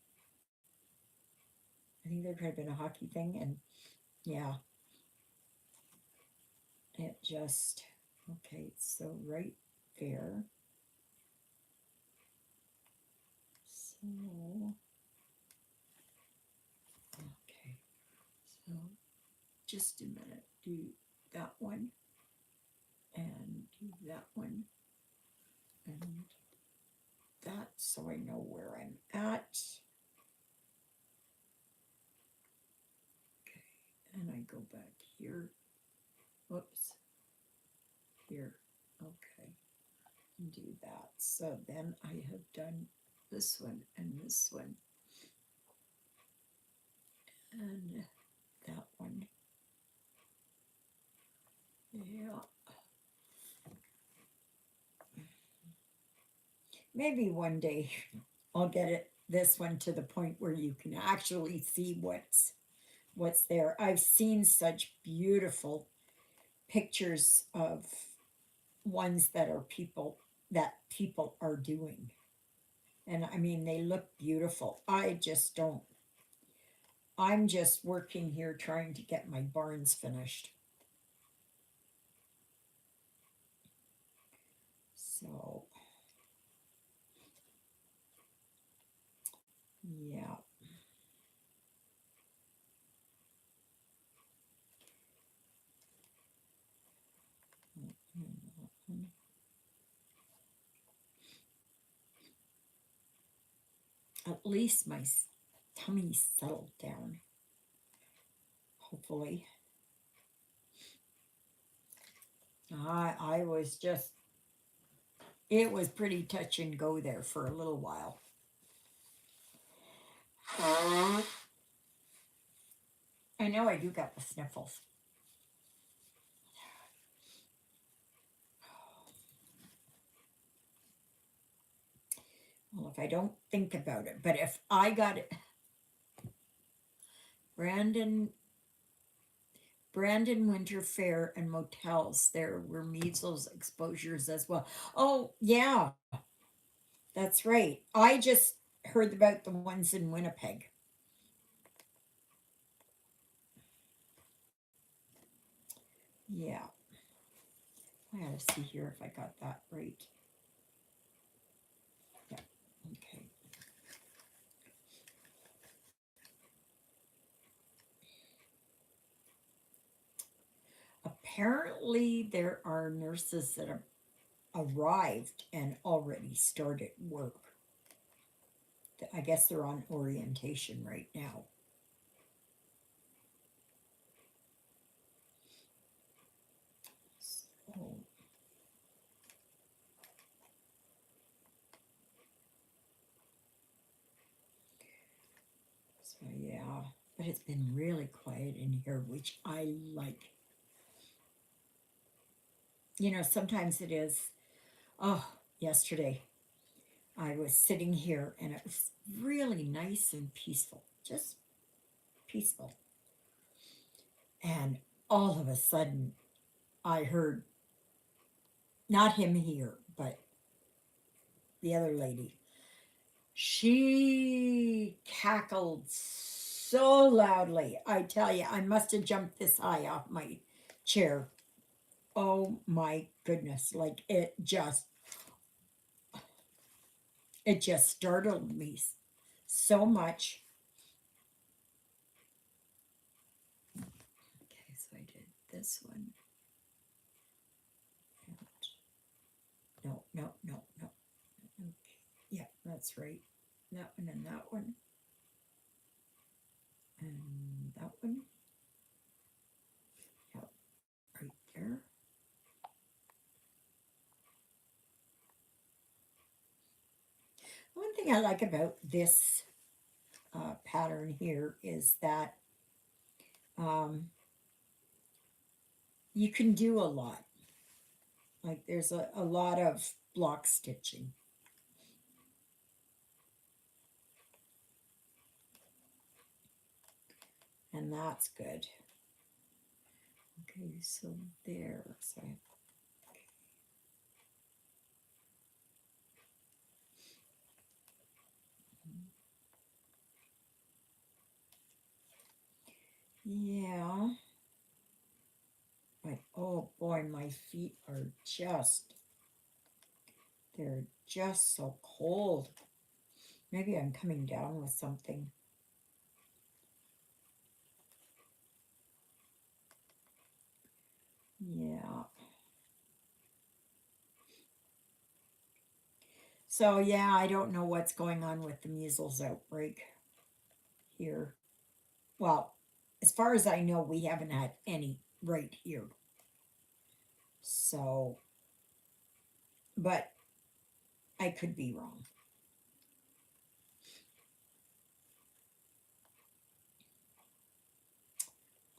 Speaker 1: I think there could have been a hockey thing, and yeah, it just okay. So right there. So okay. So just a minute. Do that one and do that one and that, so I know where I'm at. Okay, and I go back here. Whoops. Here. Okay. And do that. So then I have done this one and this one and that one. Yeah. Maybe one day I'll get this one to the point where you can actually see what's there. I've seen such beautiful pictures of ones that people are doing. And I mean, they look beautiful. I just don't. I'm just working here trying to get my barns finished. So, yeah. At least my tummy settled down, hopefully. I was just, it was pretty touch and go there for a little while. I know I do got the sniffles. Well, if I don't think about it, but if I got it, Brandon, Brandon Winter Fair and motels, there were measles exposures as well. Oh, yeah, that's right. I just heard about the ones in Winnipeg. Yeah, I gotta see here if I got that right. Yeah, okay. Apparently, there are nurses that have arrived and already started work. I guess they're on orientation right now. So, So yeah, but it's been really quiet in here, which I like. You know, sometimes it is. Oh, yesterday I was sitting here and it was really nice and peaceful, just peaceful. And all of a sudden, I heard not him here, but the other lady. She cackled so loudly. I tell you, I must have jumped this high off my chair. Oh my goodness. Like it just startled me so much. Okay, so I did this one. No, no, no, no. Okay. Yeah, that's right. That one and that one. And that one. Yep, right there. One thing I like about this pattern here is that um, you can do a lot. Like there's a lot of block stitching. And that's good. Okay, so there. So yeah. But oh boy, my feet are they're just so cold. Maybe I'm coming down with something. Yeah. So yeah, I don't know what's going on with the measles outbreak here. Well, as far as I know, we haven't had any right here. So, but I could be wrong.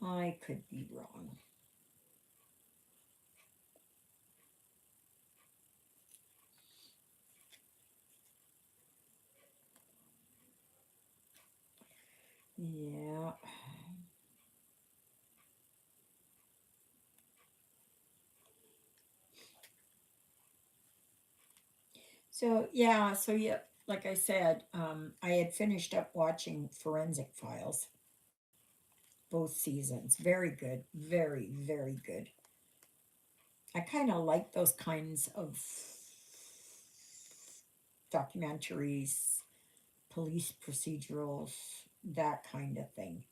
Speaker 1: I could be wrong. Yeah. So yeah, like I said, I had finished up watching Forensic Files, both seasons. Very good, very, very good. I kind of like those kinds of documentaries, police procedurals, that kind of thing.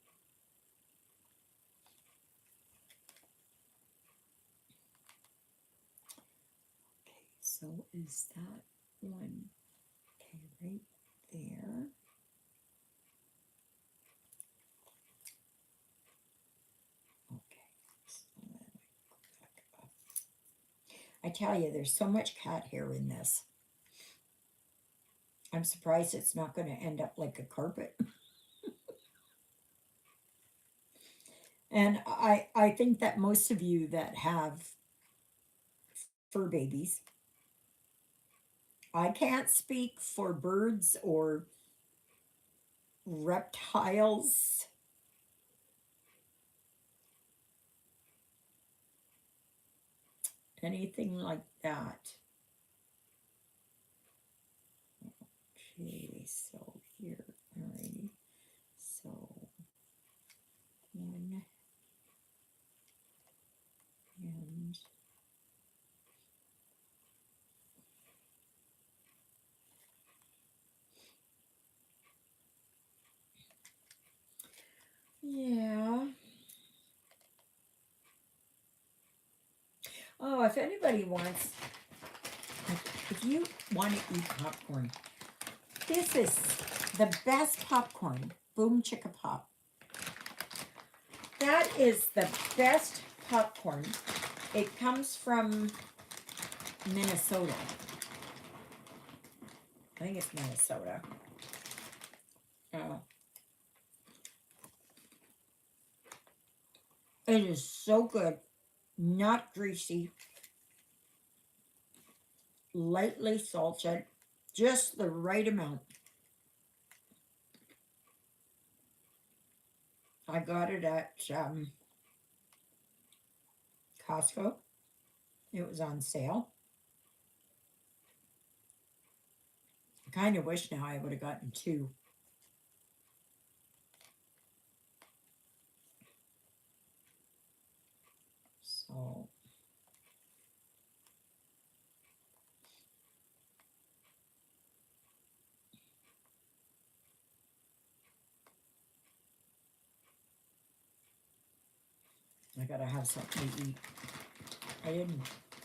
Speaker 1: Okay, so is that one? Okay, right there. Okay, so then I go back up. I tell you, there's so much cat hair in this. I'm surprised it's not going to end up like a carpet. And I think that most of you that have fur babies, I can't speak for birds or reptiles, anything like that. Okay, so here, alrighty. So one and yeah. Oh, if anybody wants, if you want to eat popcorn, this is the best popcorn. Boom Chicka Pop. That is the best popcorn. It comes from Minnesota. I think it's Minnesota. Oh. It is so good. Not greasy, lightly salted, just the right amount. I got it at Costco. It was on sale. I kind of wish now I would have gotten two. So I gotta have something to eat. I didn't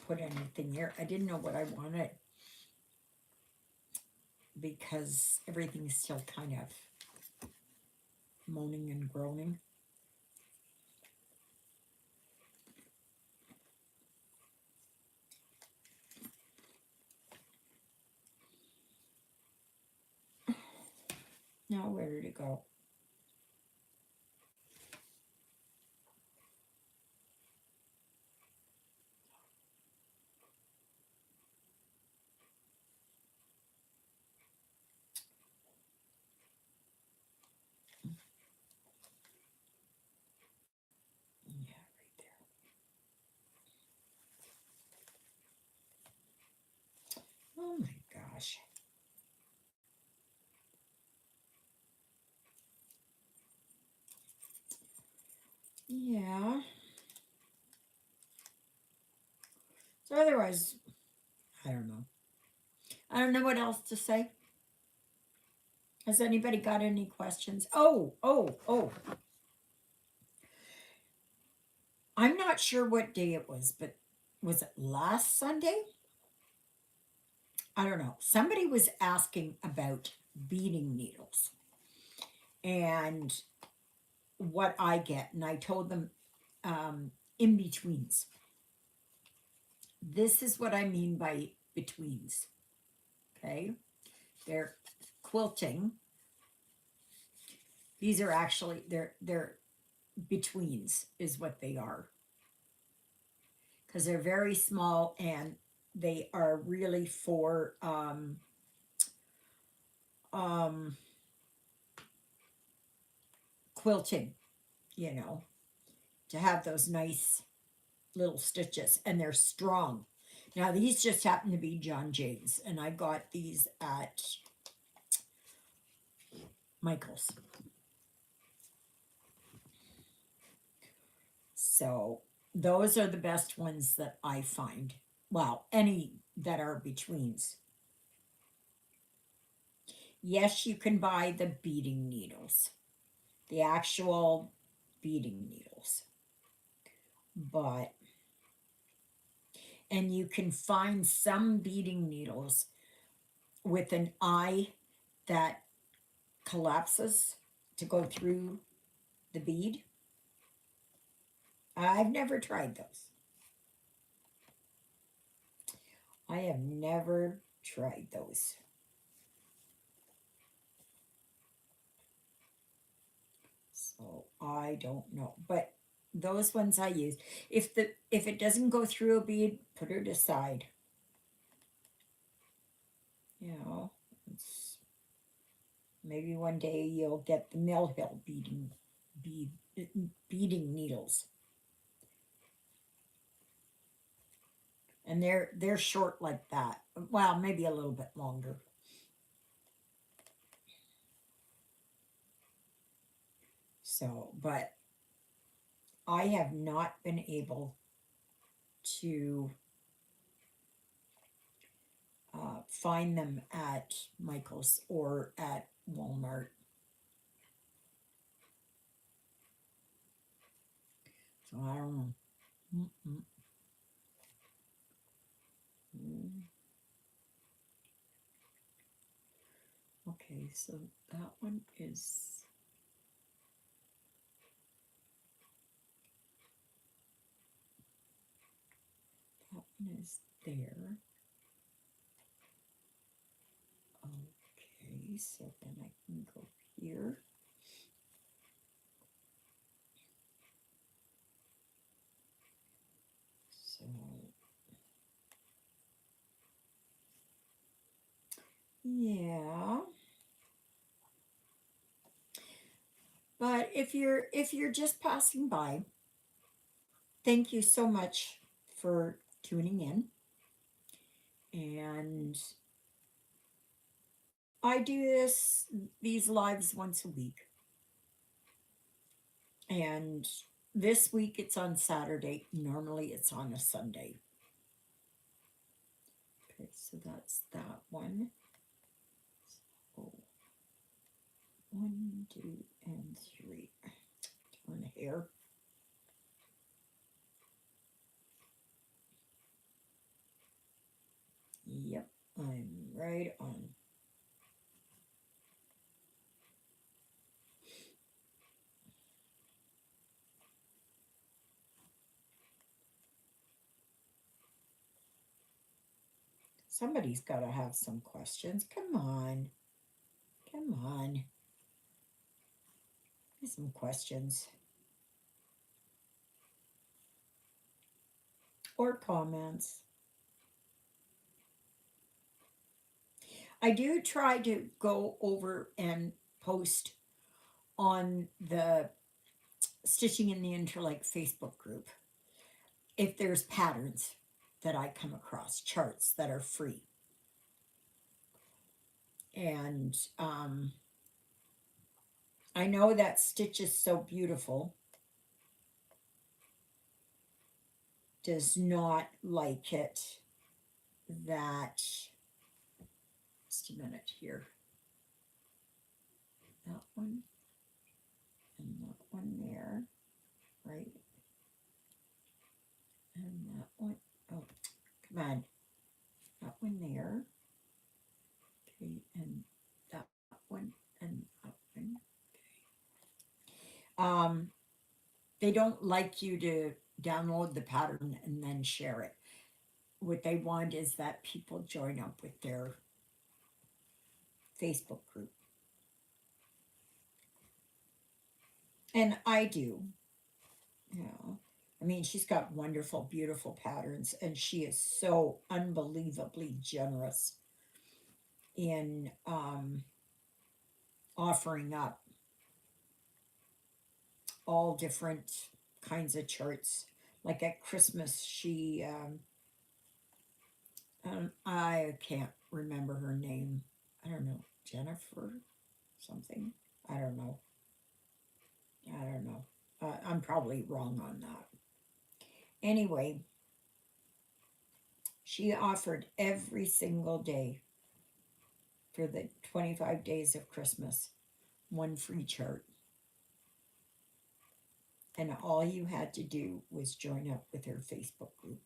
Speaker 1: put anything here. I didn't know what I wanted because everything's still kind of moaning and groaning. Now, where did it go? Yeah, right there. Oh my gosh. Yeah. So otherwise, I don't know. I don't know what else to say. Has anybody got any questions? Oh. I'm not sure what day it was, but was it last Sunday? I don't know. Somebody was asking about beading needles and what I get, and I told them in betweens. This is what I mean by betweens. Okay, they're quilting. These are actually they're betweens is what they are because they're very small and they are really for um, quilting, you know, to have those nice little stitches, and they're strong. Now these just happen to be John Jane's, and I got these at Michael's. So those are the best ones that I find. Well, any that are betweens. Yes, you can buy the beading needles, the actual beading needles, but and you can find some beading needles with an eye that collapses to go through the bead. I've never tried those. I have never tried those. So I don't know. But those ones I use. If it doesn't go through a bead, put it aside. You know, it's, maybe one day you'll get the Mill Hill bead beading needles. And they're short like that. Well, maybe a little bit longer. So, but I have not been able to find them at Michael's or at Walmart. So I don't know. Mm-mm. Mm. Okay, so that one is there. Okay, so then I can go here. Yeah. But if you're just passing by, thank you so much for tuning in. And I do these lives once a week. And this week it's on Saturday. Normally it's on a Sunday. Okay, so that's that one. Oh, one, two, and three. Turn here. Yep, I'm right on. Somebody's got to have some questions. Come on. Come on. Some questions or comments. I do try to go over and post on the Stitching in the Interlake Facebook group if there's patterns that I come across, charts that are free. And I know that Stitch is so beautiful does not like it that, just a minute here, that one and that one there, right? And that one, oh, come on, that one there, okay, and that one and that one. They don't like you to download the pattern and then share it. What they want is that people join up with their Facebook group. And I do. Yeah. I mean, she's got wonderful, beautiful patterns, and she is so unbelievably generous in offering up all different kinds of charts. Like at Christmas, I can't remember her name. I don't know, Jennifer something. I don't know. I don't know. I'm probably wrong on that. Anyway, she offered every single day for the 25 days of Christmas one free chart. And all you had to do was join up with her Facebook group.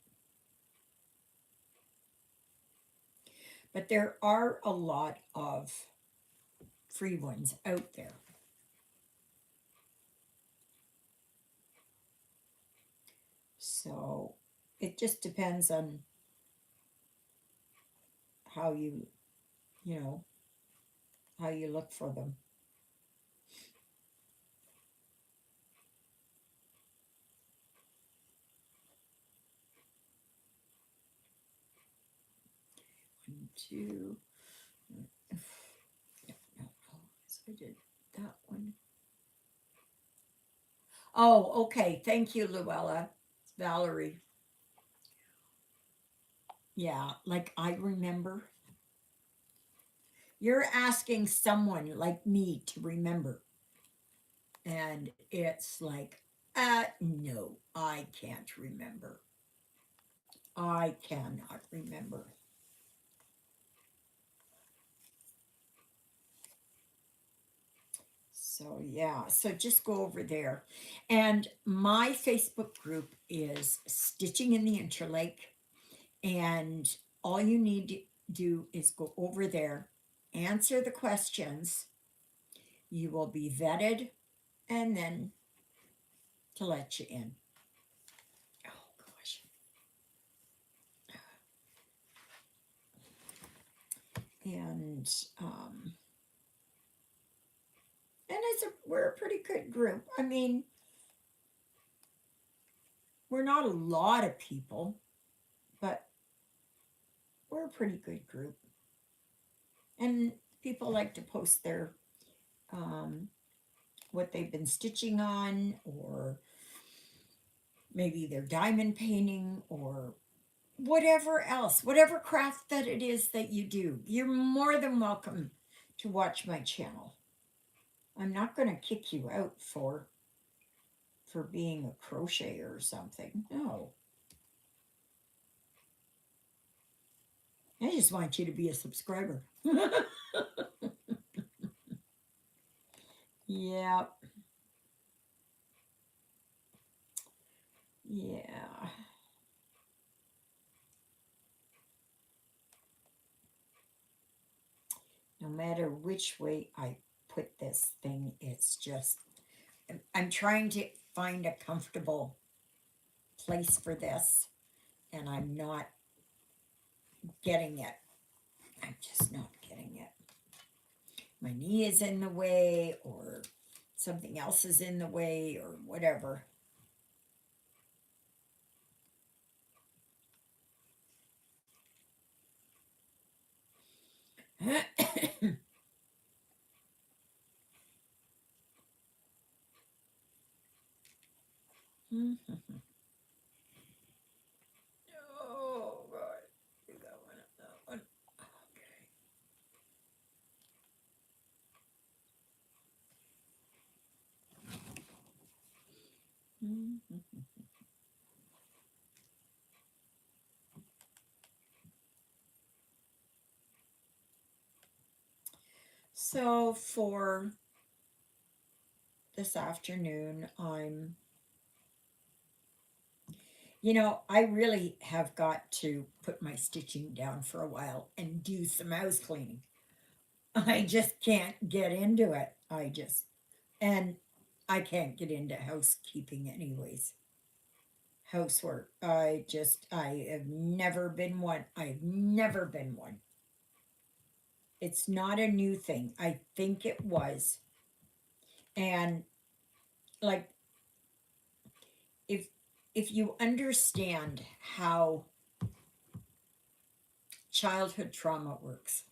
Speaker 1: But there are a lot of free ones out there. So it just depends on how you know, how you look for them. 1, 2. Yeah, no, no. So I did that one. Oh, okay. Thank you, Luella. Valerie. Yeah, like I remember. You're asking someone like me to remember. And it's like, no, I can't remember. I cannot remember. So, yeah, so just go over there. And my Facebook group is Stitching in the Interlake. And all you need to do is go over there, answer the questions. You will be vetted and then to let you in. Oh, gosh. And, um, and we're a pretty good group. I mean, we're not a lot of people, but we're a pretty good group. And people like to post their um, what they've been stitching on, or maybe their diamond painting, or whatever else, whatever craft that it is that you do. You're more than welcome to watch my channel. I'm not going to kick you out for being a crocheter or something. No, I just want you to be a subscriber. Yeah, yeah. No matter which way I put this thing, it's just, I'm trying to find a comfortable place for this, and I'm not getting it. I'm just not getting it. My knee is in the way, or something else is in the way, or whatever. Oh, God. You got one of that one. Okay. So for this afternoon, I really have got to put my stitching down for a while and do some house cleaning. I just can't get into it. And I can't get into housekeeping anyways. Housework. I have never been one. I've never been one. It's not a new thing. I think it was. And like, if if you understand how childhood trauma works,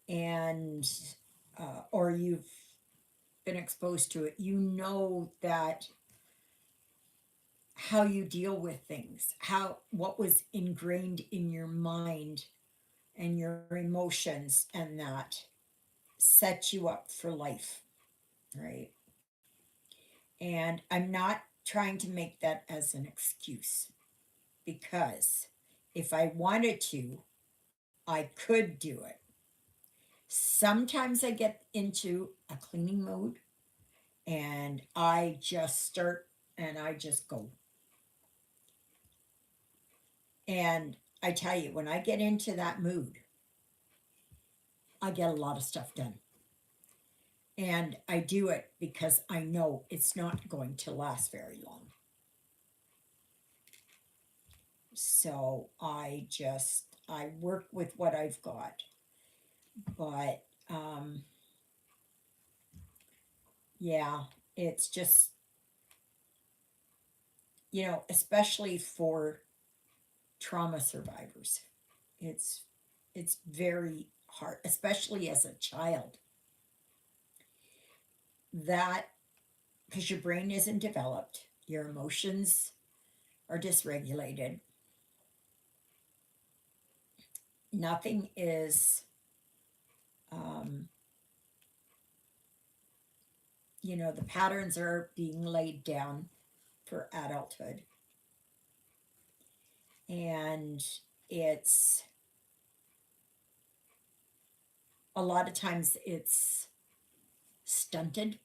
Speaker 1: and or you've been exposed to it, you know that how you deal with things, how what was ingrained in your mind and your emotions, and that set you up for life, right? And I'm not trying to make that as an excuse, because if I wanted to, I could do it. Sometimes I get into a cleaning mode, and I just start and I just go. And I tell you, when I get into that mood, I get a lot of stuff done. And I do it because I know it's not going to last very long. So I work with what I've got. But yeah, it's just, especially for trauma survivors, it's it's very hard, especially as a child. That Because your brain isn't developed, your emotions are dysregulated. Nothing is, um, the patterns are being laid down for adulthood. And it's a lot of times it's stunted.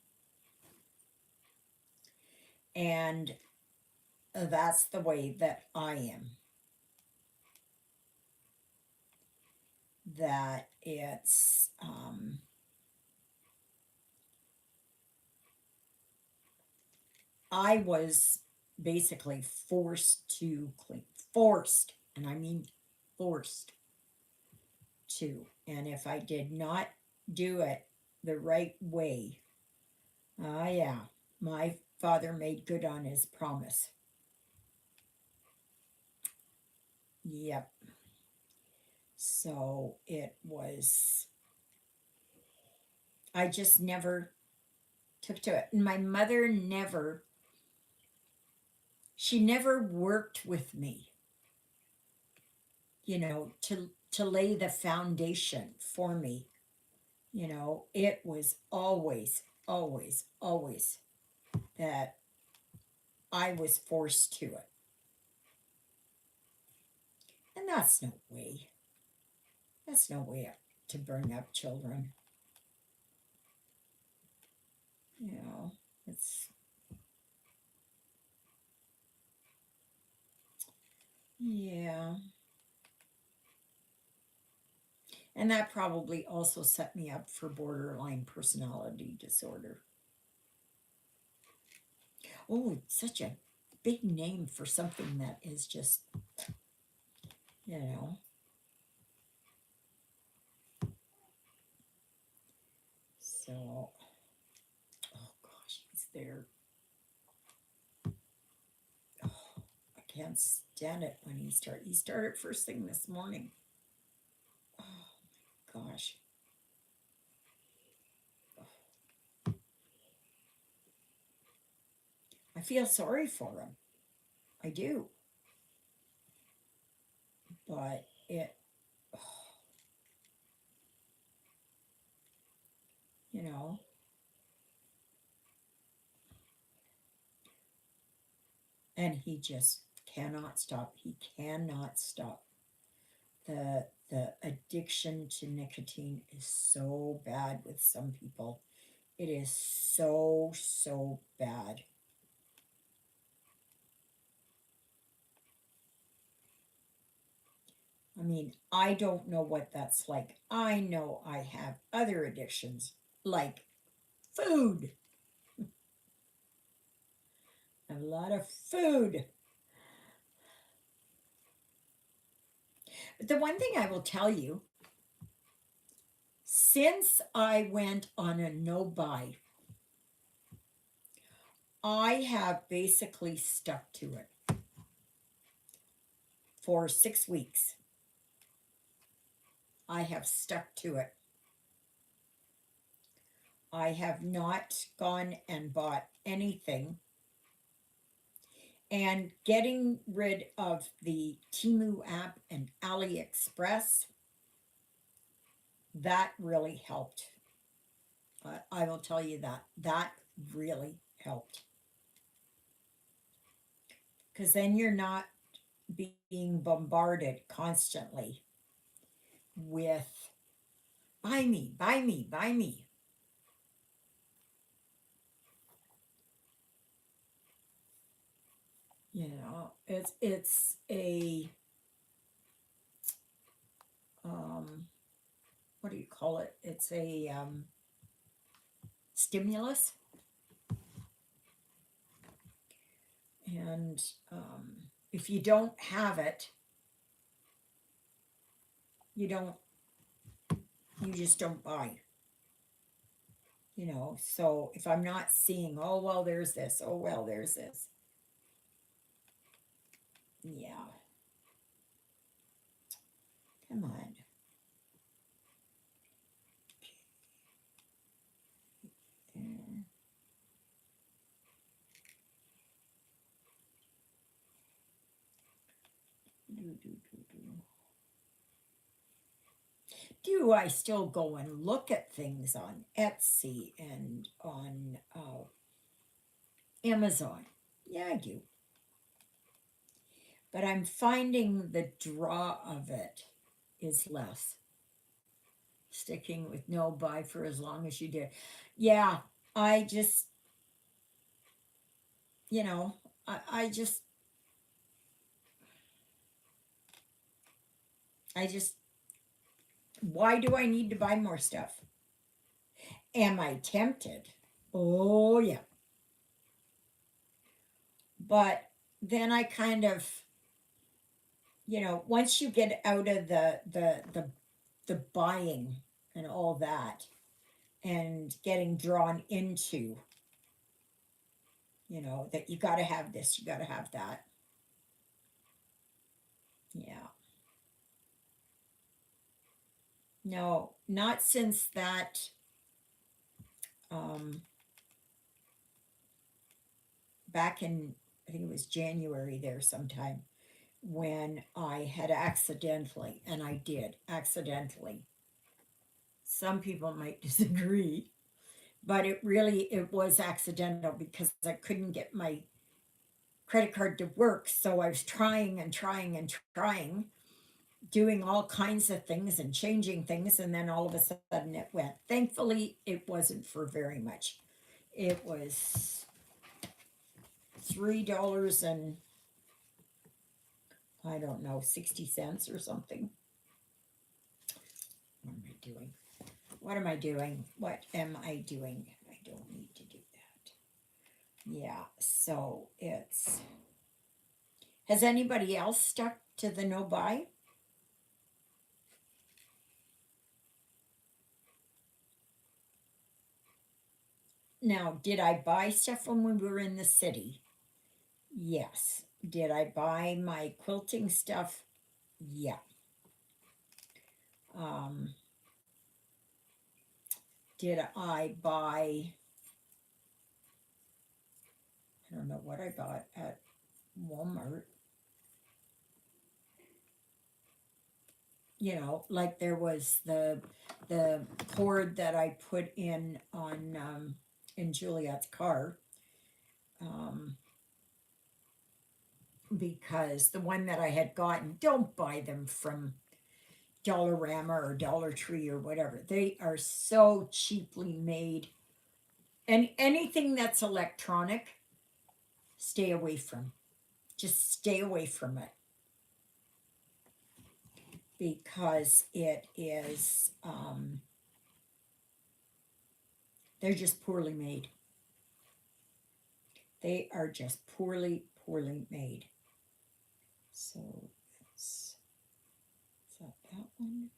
Speaker 1: And that's the way that I am. That I was basically forced to clean, forced, and I mean forced to. And if I did not do it the right way, yeah, my father made good on his promise. Yep. So it was, I just never took to it. And my mother never, she never worked with me, to lay the foundation for me. It was always, always, always that I was forced to it. And that's no way. That's no way to bring up children. You know, it's, yeah. And that probably also set me up for borderline personality disorder. Oh, it's such a big name for something that is just, you know. So, oh gosh, he's there. Oh, I can't stand it when he started. He started first thing this morning. Oh gosh. I feel sorry for him. I do. But it, oh, you know, and he just cannot stop. He cannot stop. The addiction to nicotine is so bad with some people. It is so, so bad. I mean, I don't know what that's like. I know I have other addictions like food. A lot of food. But the one thing I will tell you, since I went on a no buy, I have basically stuck to it for 6 weeks. I have stuck to it. I have not gone and bought anything. And getting rid of the Timu app and AliExpress, that really helped. I will tell you that. That really helped. Because then you're not being bombarded constantly with buy me, buy me, buy me. It's a um, what do you call it? It's a stimulus, and if you don't have it, you don't. You just don't buy. So if I'm not seeing, oh well, there's this. Oh well, there's this. Yeah, come on. Mm. Do I still go and look at things on Etsy and on Amazon? Yeah, I do. But I'm finding the draw of it is less. Sticking with no buy for as long as you did. Yeah, I just, you know, I just, why do I need to buy more stuff? Am I tempted? Oh, yeah. But then I kind of, once you get out of the buying and all that and getting drawn into, that you got to have this, you got to have that. Yeah. No, not since that, um, back in, I think it was January there sometime, when I had accidentally, and I did accidentally. Some people might disagree, but it was accidental because I couldn't get my credit card to work. So I was trying and trying and trying, doing all kinds of things and changing things, and then all of a sudden it went. Thankfully, it wasn't for very much. It was $3 and I don't know, 60 cents or something. What am I doing? What am I doing? What am I doing? I don't need to do that. Yeah, so it's. Has anybody else stuck to the no buy? Now, did I buy stuff when we were in the city? Yes. Did I buy my quilting stuff? Yeah. Um, did I buy, I don't know what I bought at Walmart. You know, like there was the cord that I put in Juliet's car, um, because the one that I had gotten, don't buy them from Dollarama or Dollar Tree or whatever. They are so cheaply made. And anything that's electronic, stay away from. Just stay away from it because it is, they're just poorly made. They are just poorly made. So it's, is that one?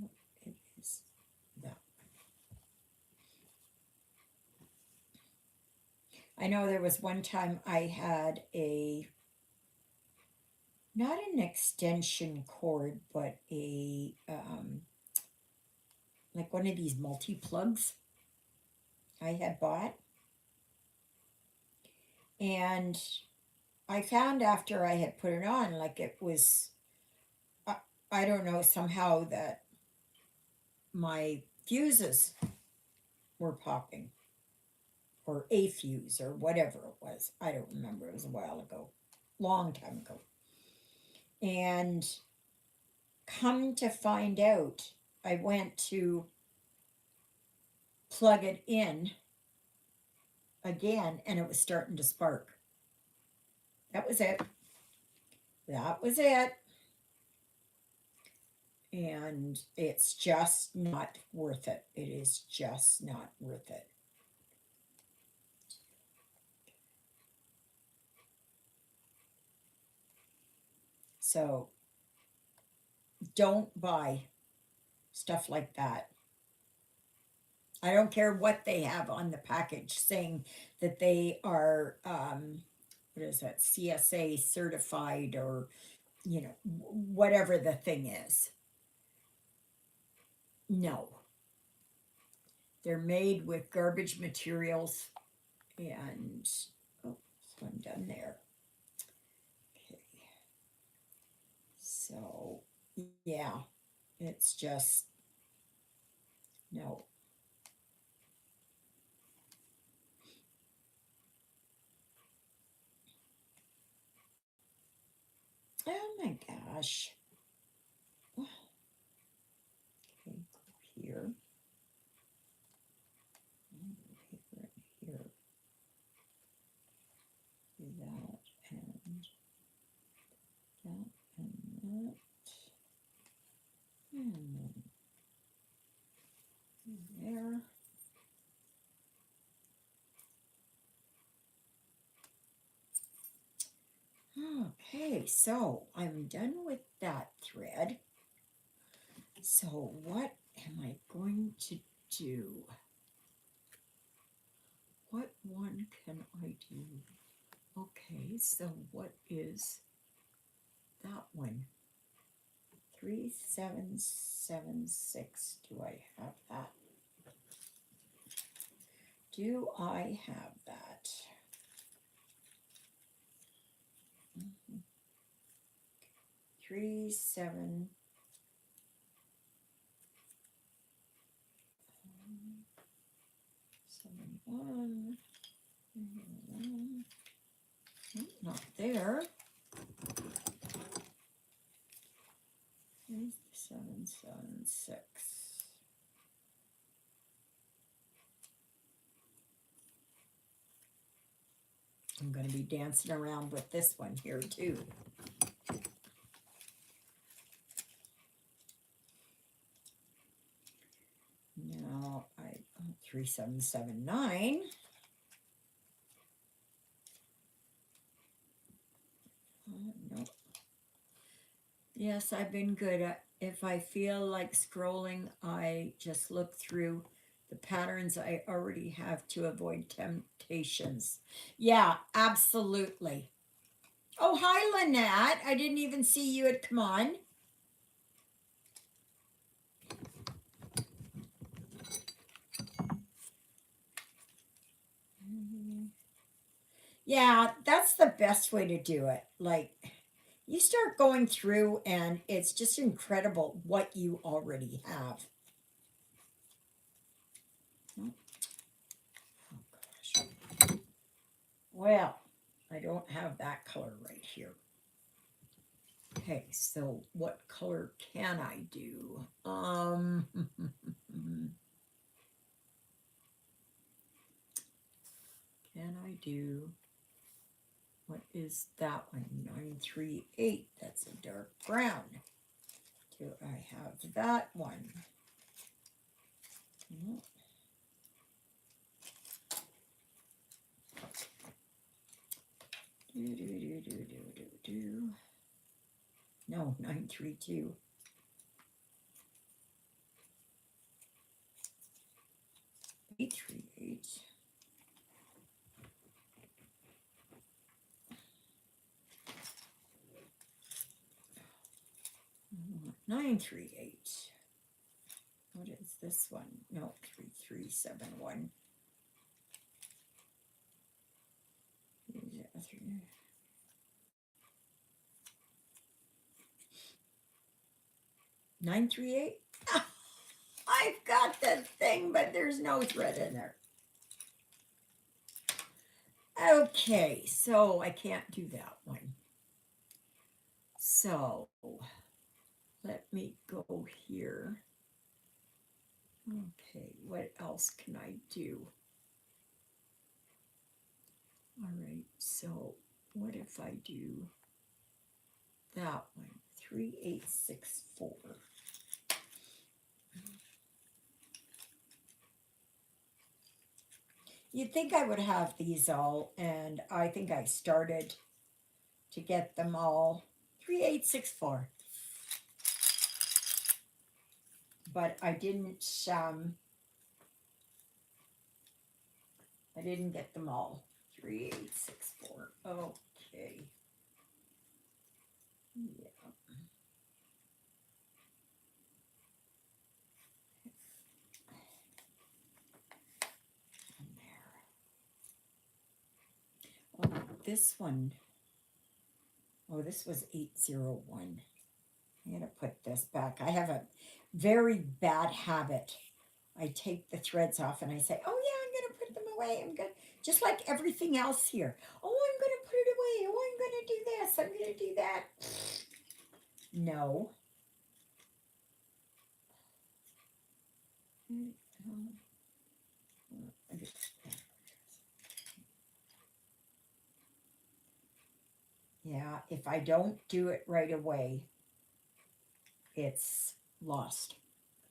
Speaker 1: No, it is that. I know there was one time I had not an extension cord, but like one of these multi plugs I had bought. And I found after I had put it on, like it was, I, I don't know, somehow that my fuses were popping, or a fuse, or whatever it was. I don't remember. It was a while ago, long time ago. And come to find out, I went to plug it in again and it was starting to spark. That was it. That was it. And it's just not worth it. It is just not worth it. So don't buy stuff like that. I don't care what they have on the package saying that they are, what is that, CSA certified, or, whatever the thing is. No, they're made with garbage materials, and, oh, so I'm done there. Okay. So, yeah, it's just, no. Oh my gosh. Okay, go here. Right here. Do that and that and that. And then there. Okay, so I'm done with that thread. So what am I going to do? What one can I do? Okay, so what is that one? 3776. Do I have that? Do I have that? 3771. 7. Not there. 776. I'm going to be dancing around with this one here too. Now 3779. No. Yes, I've been good at, if I feel like scrolling, I just look through the patterns I already have to avoid temptations. Yeah, absolutely. Oh, hi, Lynette. I didn't even see you had come on. Yeah, that's the best way to do it. Like, you start going through, and it's just incredible what you already have. Oh, gosh. Well, I don't have that color right here. Okay, so what color can I do? Can I do, what is that one? 938. That's a dark brown. Do I have that one? No. No, 932. 838. 938. What is this one? No, 3371. Nine three eight. I've got the thing, but there's no thread in there. Okay, so I can't do that one. So let me go here. Okay, what else can I do? All right, so what if I do that one? 3864. You'd think I would have these all, and I think I started to get them all. 3864. But I didn't get them all. 3864. Okay. Yeah. Oh, this one. Oh, this was 801. I'm going to put this back. I have a very bad habit. I take the threads off and I say, oh yeah, I'm going to put them away. I'm going to, just like everything else here. Oh, I'm going to put it away. Oh, I'm going to do this. I'm going to do that. No. Yeah, if I don't do it right away, it's lost.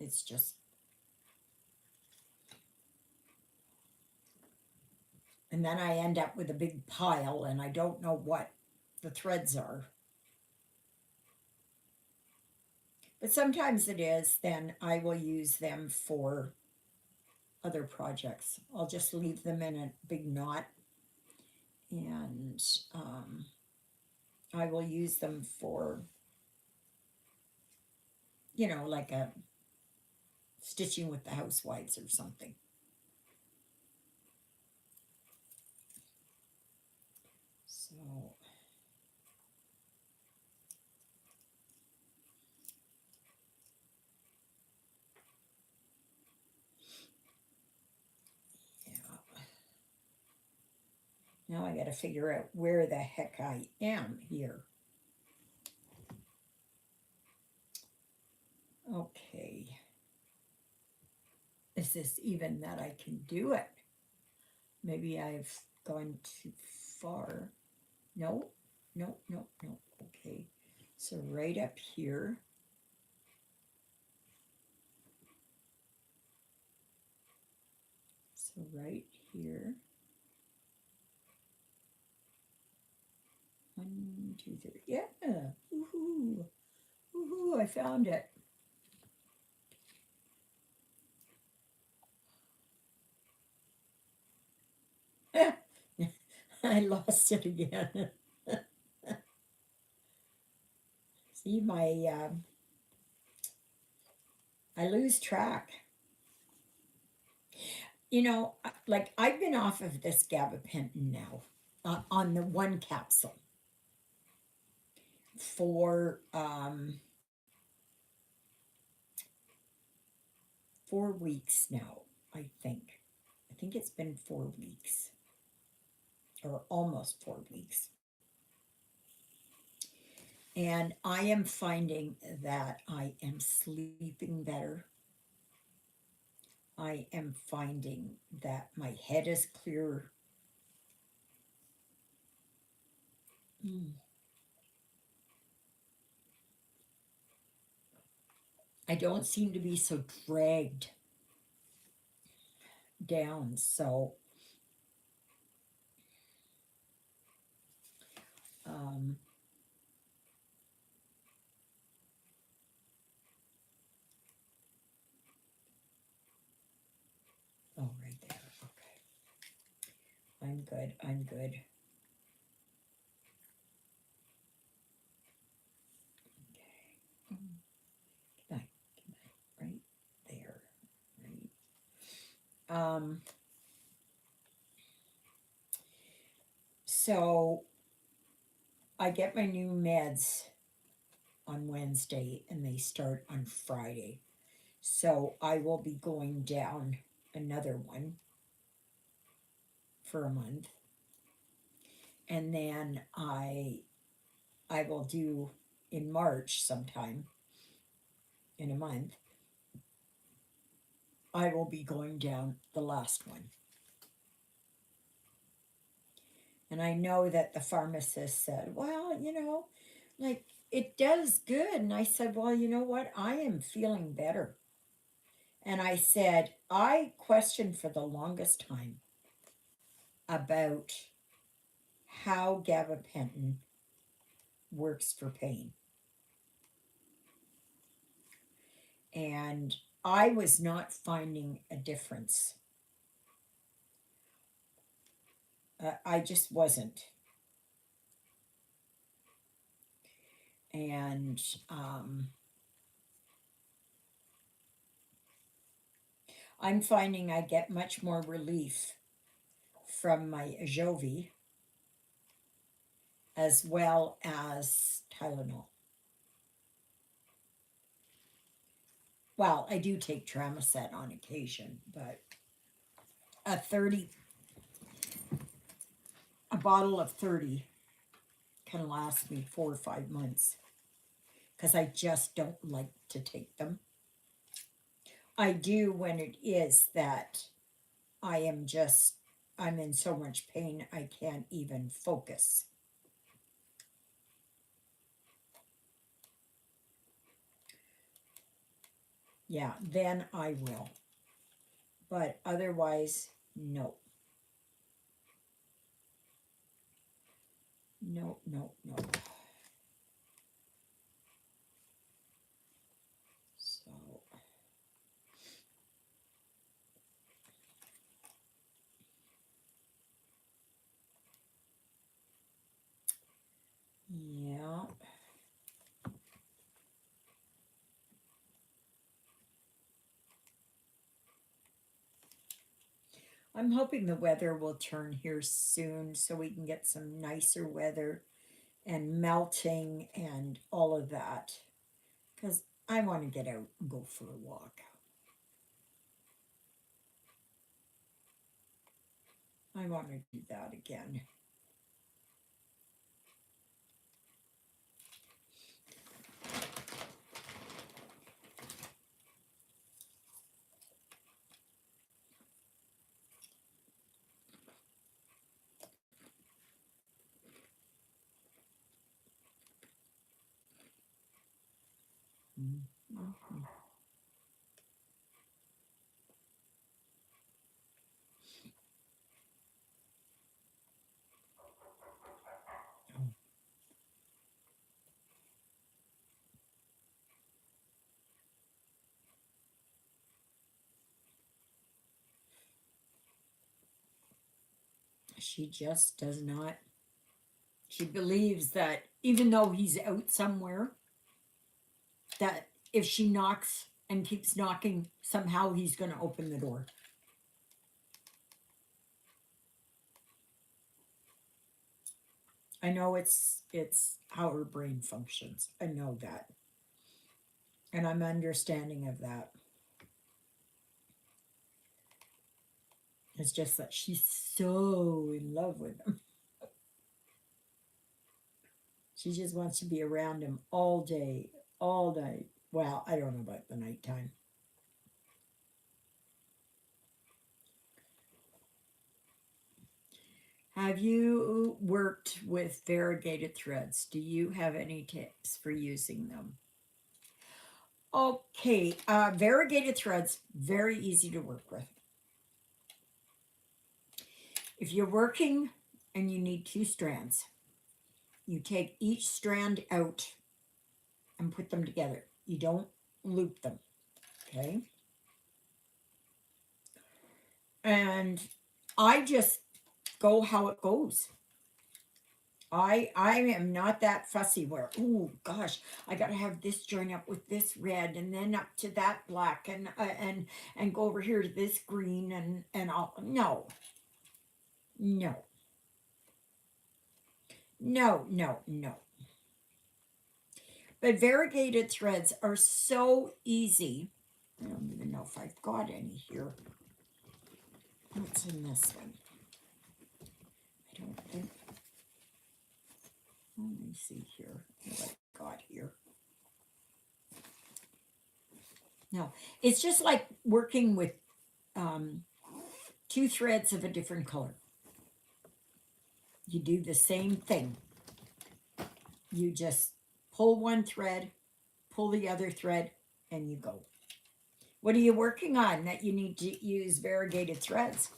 Speaker 1: It's just, and then I end up with a big pile and I don't know what the threads are. But sometimes it is, then I will use them for other projects. I'll just leave them in a big knot, and I will use them for like a stitching with the housewives or something. So, yeah. Now I got to figure out where the heck I am here. Okay. Is this even that I can do it? Maybe I've gone too far. No, no, no, no. Okay. So right up here. So right here. 1, 2, 3. Yeah. Woohoo. Woohoo. I found it. I lost it again. See, I lose track. Like I've been off of this gabapentin now on the one capsule for 4 weeks now, I think. I think it's been 4 weeks or almost 4 weeks. And I am finding that I am sleeping better. I am finding that my head is clearer. Mm. I don't seem to be so dragged down. So, um, oh, right there. Okay. I'm good. I'm good. Okay. Good night. Good night. Right there. Right. So I get my new meds on Wednesday and they start on Friday. So I will be going down another one for a month. And then I will do in March sometime in a month. I will be going down the last one. And I know that the pharmacist said, well, like it does good. And I said, well, you know what? I am feeling better. And I said, I questioned for the longest time about how gabapentin works for pain. And I was not finding a difference. I just wasn't. And I'm finding I get much more relief from my Ajovi as well as Tylenol. Well, I do take Tramoset on occasion, but a 30, a bottle of 30 can last me 4 or 5 months because I just don't like to take them. I do when it is that I am just, I'm in so much pain I can't even focus. Yeah, then I will. But otherwise, no. No, no, no. So, yeah. I'm hoping the weather will turn here soon so we can get some nicer weather and melting and all of that. Because I want to get out and go for a walk. I want to do that again. Mhm. She just does not. She believes that even though he's out somewhere, that if she knocks and keeps knocking, somehow he's going to open the door. I know it's how her brain functions. I know that. And I'm understanding of that. It's just that she's so in love with him. She just wants to be around him all day, all night. Well, I don't know about the nighttime. Have you worked with variegated threads? Do you have any tips for using them? Okay, variegated threads, very easy to work with. If you're working and you need two strands, you take each strand out and put them together. You don't loop them, okay? And I just go how it goes. I am not that fussy where, oh gosh, I got to have this join up with this red and then up to that black and go over here to this green and all. No, no, no. But variegated threads are so easy. I don't even know if I've got any here. What's in this one? I don't think. Let me see here what I got here. No, it's just like working with um, two threads of a different color. You do the same thing. You just pull one thread, pull the other thread, and you go. What are you working on that you need to use variegated threads?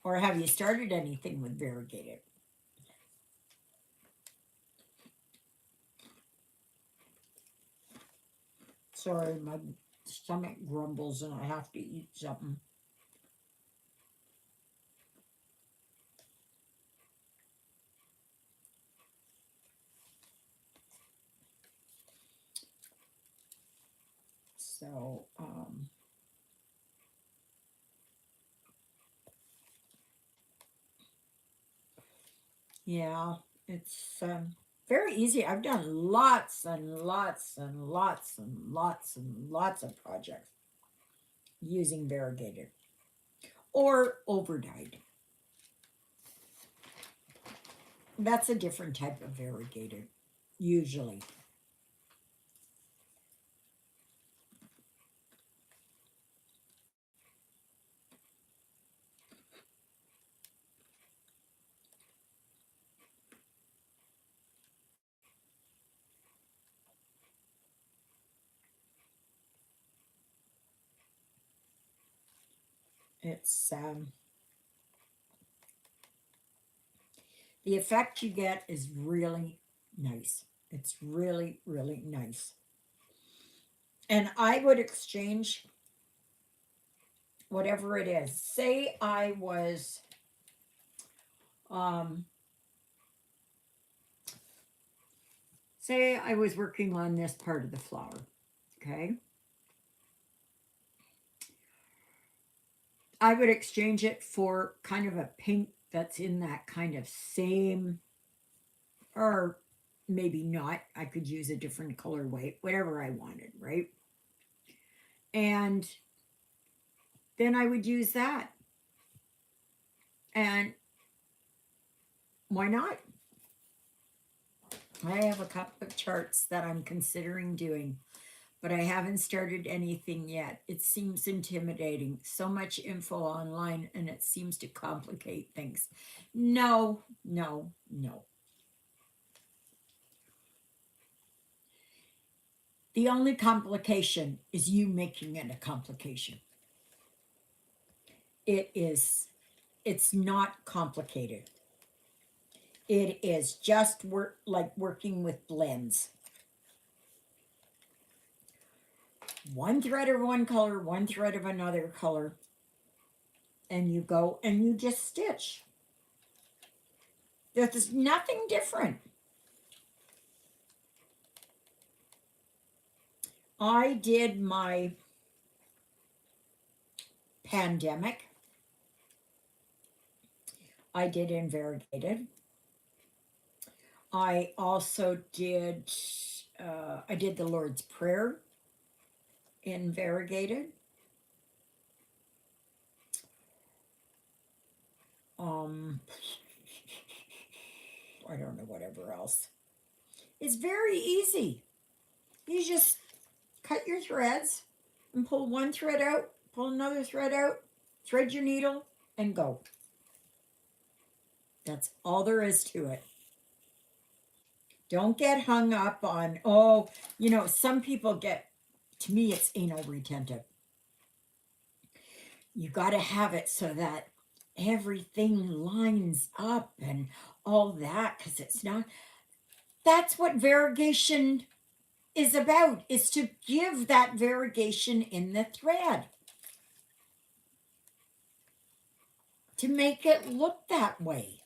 Speaker 1: Or have you started anything with variegated? Sorry, my stomach grumbles and I have to eat something. So, yeah, it's very easy. I've done lots and lots and lots and lots and lots of projects using variegated or overdyed. That's a different type of variegated, usually. It's the effect you get is really nice. It's really, really nice. And I would exchange whatever it is. Um, say I was working on this part of the flower, okay? I would exchange it for kind of a pink that's in that kind of same, or maybe not. I could use a different colorway, whatever I wanted, right? And then I would use that. And why not? I have a couple of charts that I'm considering doing, but I haven't started anything yet. It seems intimidating. So much info online, and it seems to complicate things. No, no, no. The only complication is you making it a complication. It's not complicated. It is just like working with blends. One thread of one color, one thread of another color, and you go and you just stitch. There's nothing different. I did my pandemic. I did in variegated. I also did, I did the Lord's Prayer in variegated. I don't know whatever else. It's very easy. You just cut your threads and pull one thread out, pull another thread out, thread your needle, and go. That's all there is to it. Don't get hung up on, oh, some people get, to me, it's anal retentive. You got to have it so that everything lines up and all that, because it's not, that's what variegation is about, is to give that variegation in the thread, to make it look that way.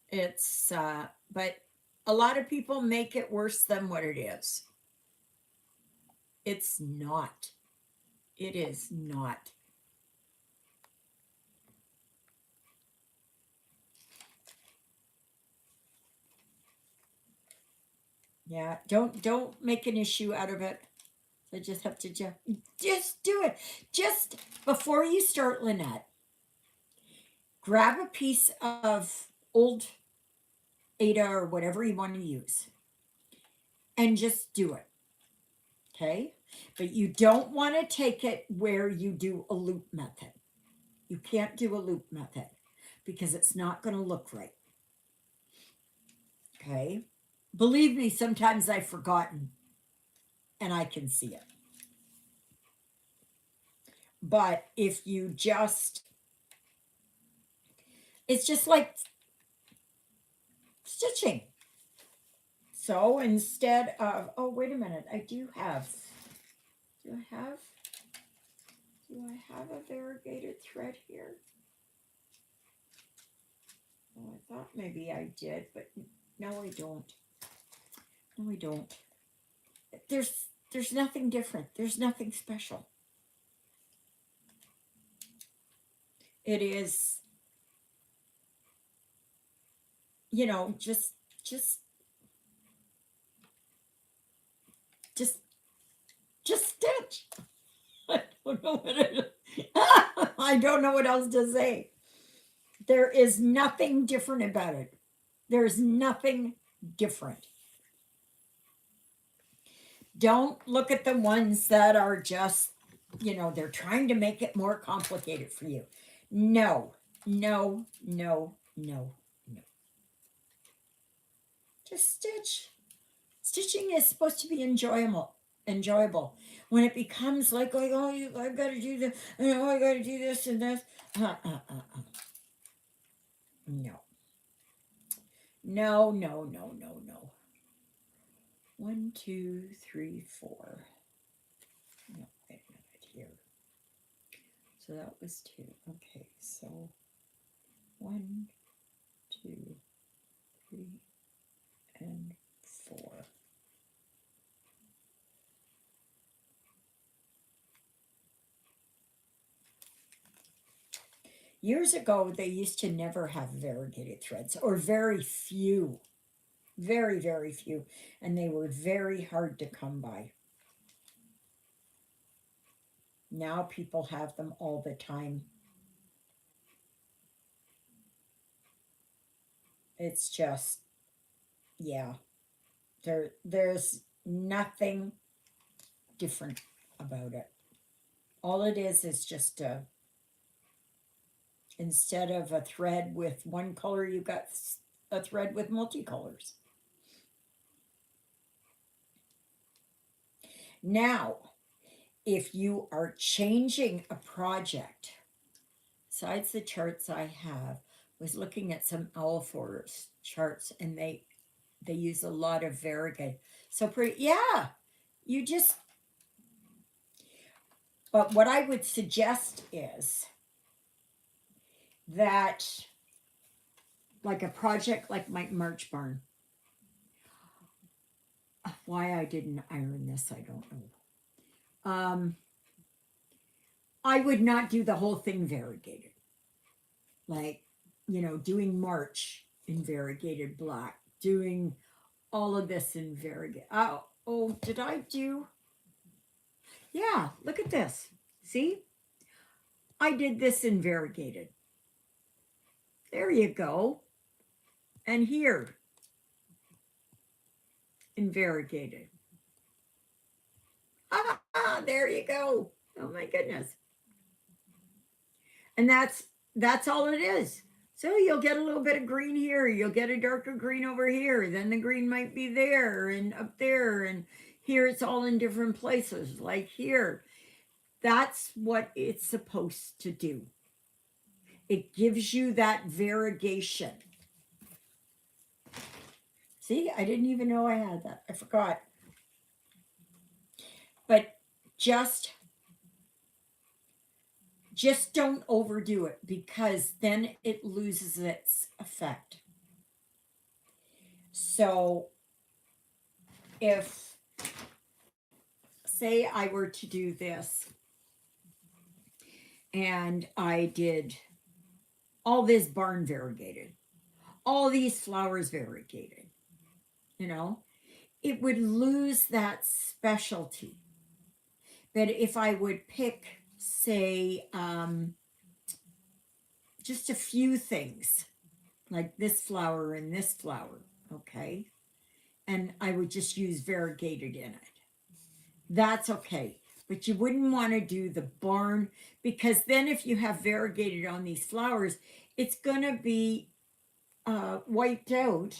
Speaker 1: It's but a lot of people make it worse than what it is. It's not. It is not. Yeah, don't make an issue out of it. I just have to just do it. Just before you start, Lynette, grab a piece of old Ada or whatever you want to use and just do it. Okay? But you don't want to take it where you do a loop method. You can't do a loop method because it's not going to look right. Okay? Believe me, sometimes I've forgotten and I can see it. But if you just, it's just like stitching. So instead of, oh, wait a minute, do I have a variegated thread here? Oh, I thought maybe I did, but no, I don't. No, I don't. There's nothing different. There's nothing special. It is, just stitch. I don't know what I don't know what else to say. There is nothing different about it. There's nothing different. Don't look at the ones that are just, they're trying to make it more complicated for you. No, no, no, no, no. Just stitch. Stitching is supposed to be enjoyable. When it becomes like, oh, I've got to do this, I got to do this and this. No. No, no, no, no, no. 1, 2, 3, 4. No, wait a minute here. So that was 2. Okay, so 1, 2, 3, and 4. Years ago, they used to never have variegated threads, or very few, very, very few, and they were very hard to come by. Now people have them all the time. It's just, yeah, there's nothing different about it. All it is just instead of a thread with one color, you got a thread with multicolors. Now, if you are changing a project, besides the charts I have, was looking at some owl forest charts, and they use a lot of variegated. So pretty, yeah. You just, but what I would suggest is that, like a project like my March barn. Why I didn't iron this, I don't know. I would not do the whole thing variegated. Like, doing March in variegated black, doing all of this in variegated. Oh, did I do? Yeah, look at this. See? I did this in variegated. There you go. And here in variegated. There you go. Oh my goodness. And that's all it is. So you'll get a little bit of green here, you'll get a darker green over here, then the green might be there and up there, and here it's all in different places, like here. That's what it's supposed to do. It gives you that variegation. See, I didn't even know I had that. I forgot. But just don't overdo it, because then it loses its effect. So if, say I were to do this and I did all this barn variegated, all these flowers variegated, it would lose that specialty. But if I would pick, say, just a few things, like this flower and this flower, okay, and I would just use variegated in it, that's okay. But you wouldn't want to do the barn, because then if you have variegated on these flowers, it's going to be wiped out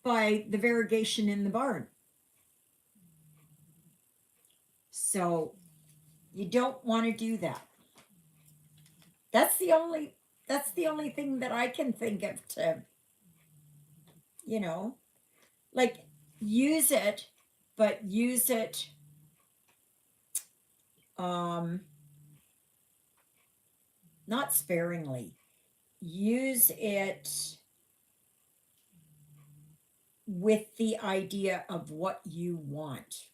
Speaker 1: by the variegation in the barn. So you don't want to do that. That's the only thing that I can think of to, like, use it, but use it not sparingly. Use it with the idea of what you want,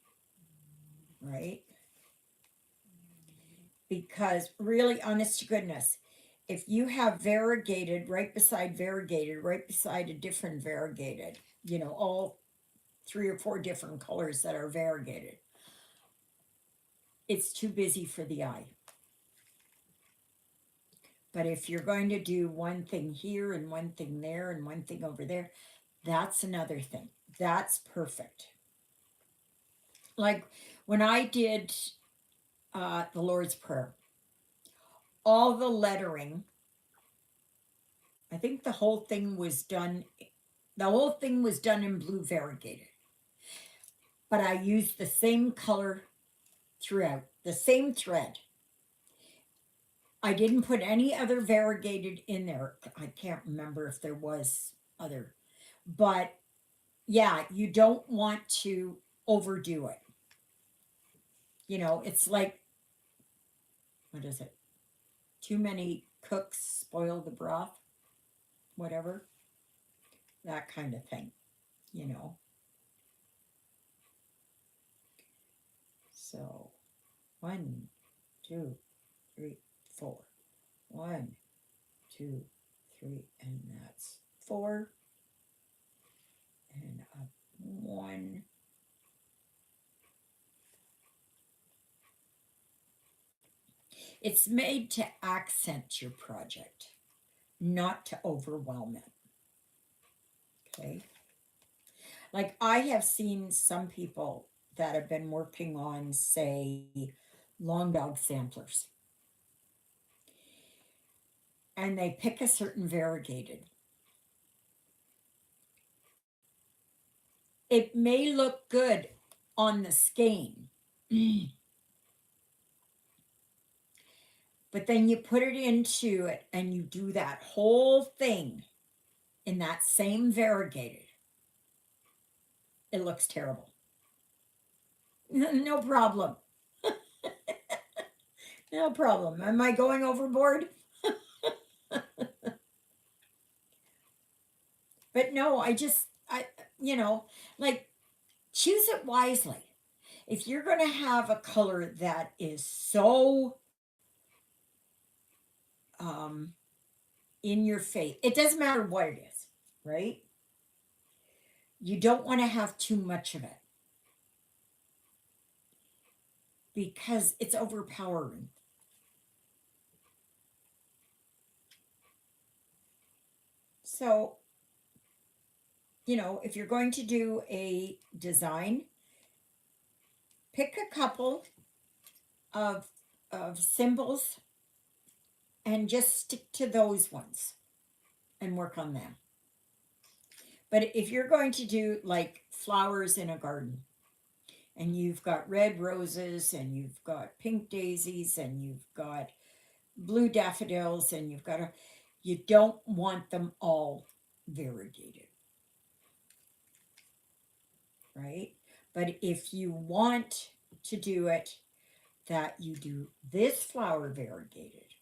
Speaker 1: right? Because really, honest to goodness, if you have variegated right beside a different variegated, all 3 or 4 different colors that are variegated, it's too busy for the eye. But if you're going to do one thing here and one thing there and one thing over there, that's another thing. That's perfect. Like when I did the Lord's Prayer, all the lettering, I think the whole thing was done in blue variegated. But I used the same color throughout, the same thread. I didn't put any other variegated in there. I can't remember if there was other. But yeah, you don't want to overdo it. It's like, what is it? Too many cooks spoil the broth, whatever. That kind of thing, So 1, 2, 3, 4. One, two, three, and that's four. And up one. It's made to accent your project, not to overwhelm it. Okay. Like I have seen some people that have been working on, say, long dog samplers, and they pick a certain variegated. It may look good on the skein, but then you put it into it and you do that whole thing in that same variegated. It looks terrible. No problem. No problem. Am I going overboard? But no, you know, like choose it wisely. If you're going to have a color that is so um, in your face, it doesn't matter what it is, right? You don't want to have too much of it because it's overpowering. So, you know, if you're going to do a design, pick a couple of symbols and just stick to those ones and work on them. But if you're going to do like flowers in a garden, and you've got red roses, and you've got pink daisies, and you've got blue daffodils, and you don't want them all variegated, right? But if you want to do it, that you do this flower variegated,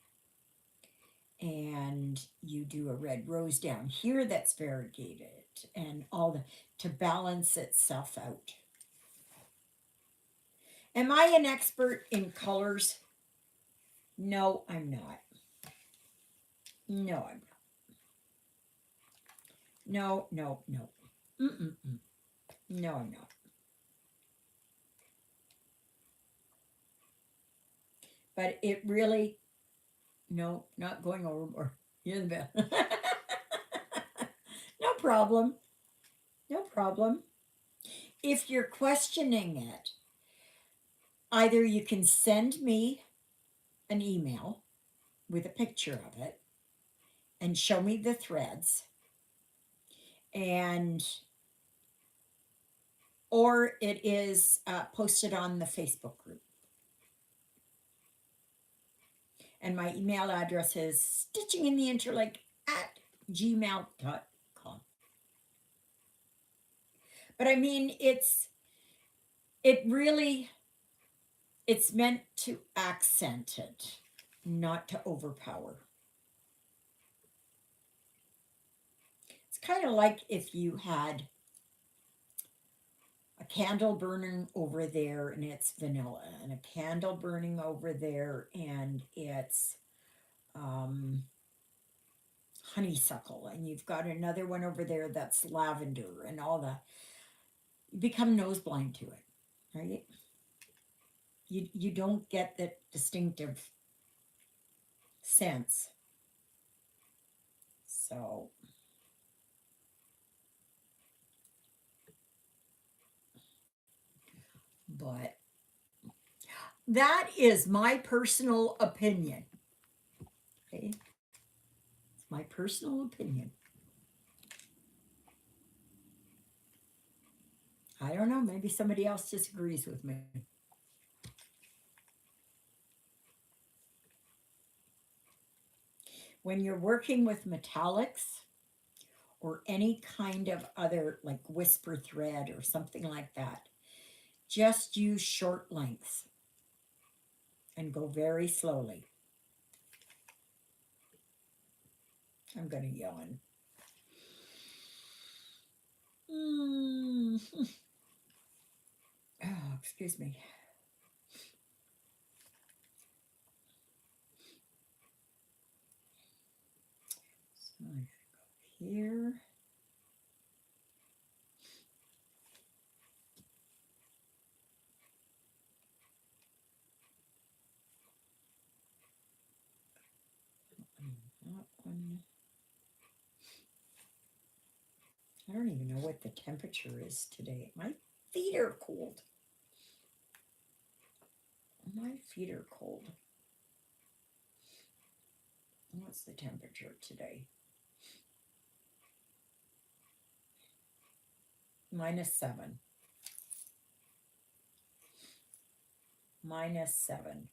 Speaker 1: and you do a red rose down here that's variegated, and all the to balance itself out. Am I an expert in colors? No, I'm not. No, I'm not. No, no, no. Mm-mm-mm. No, I'm not. But it really, no, not going overboard. You're the best. No problem. No problem. If you're questioning it, either you can send me an email with a picture of it and show me the threads, and or it is posted on the Facebook group. And my email address is stitchingintheinterlake@gmail.com. But I mean, it really, it's meant to accent it, not to overpower. It's kind of like if you had a candle burning over there and it's vanilla, and a candle burning over there and it's um, honeysuckle, and you've got another one over there that's lavender, and all the you become nose blind to it, right? You don't get that distinctive sense. So but that is my personal opinion. Okay, it's my personal opinion. I don't know, maybe somebody else disagrees with me. When you're working with metallics or any kind of other like whisper thread or something like that, just use short lengths and go very slowly. I'm going to yawn. Oh, excuse me. here. That one. I don't even know what the temperature is today. My feet are cold. My feet are cold. What's the temperature today? -7. -7.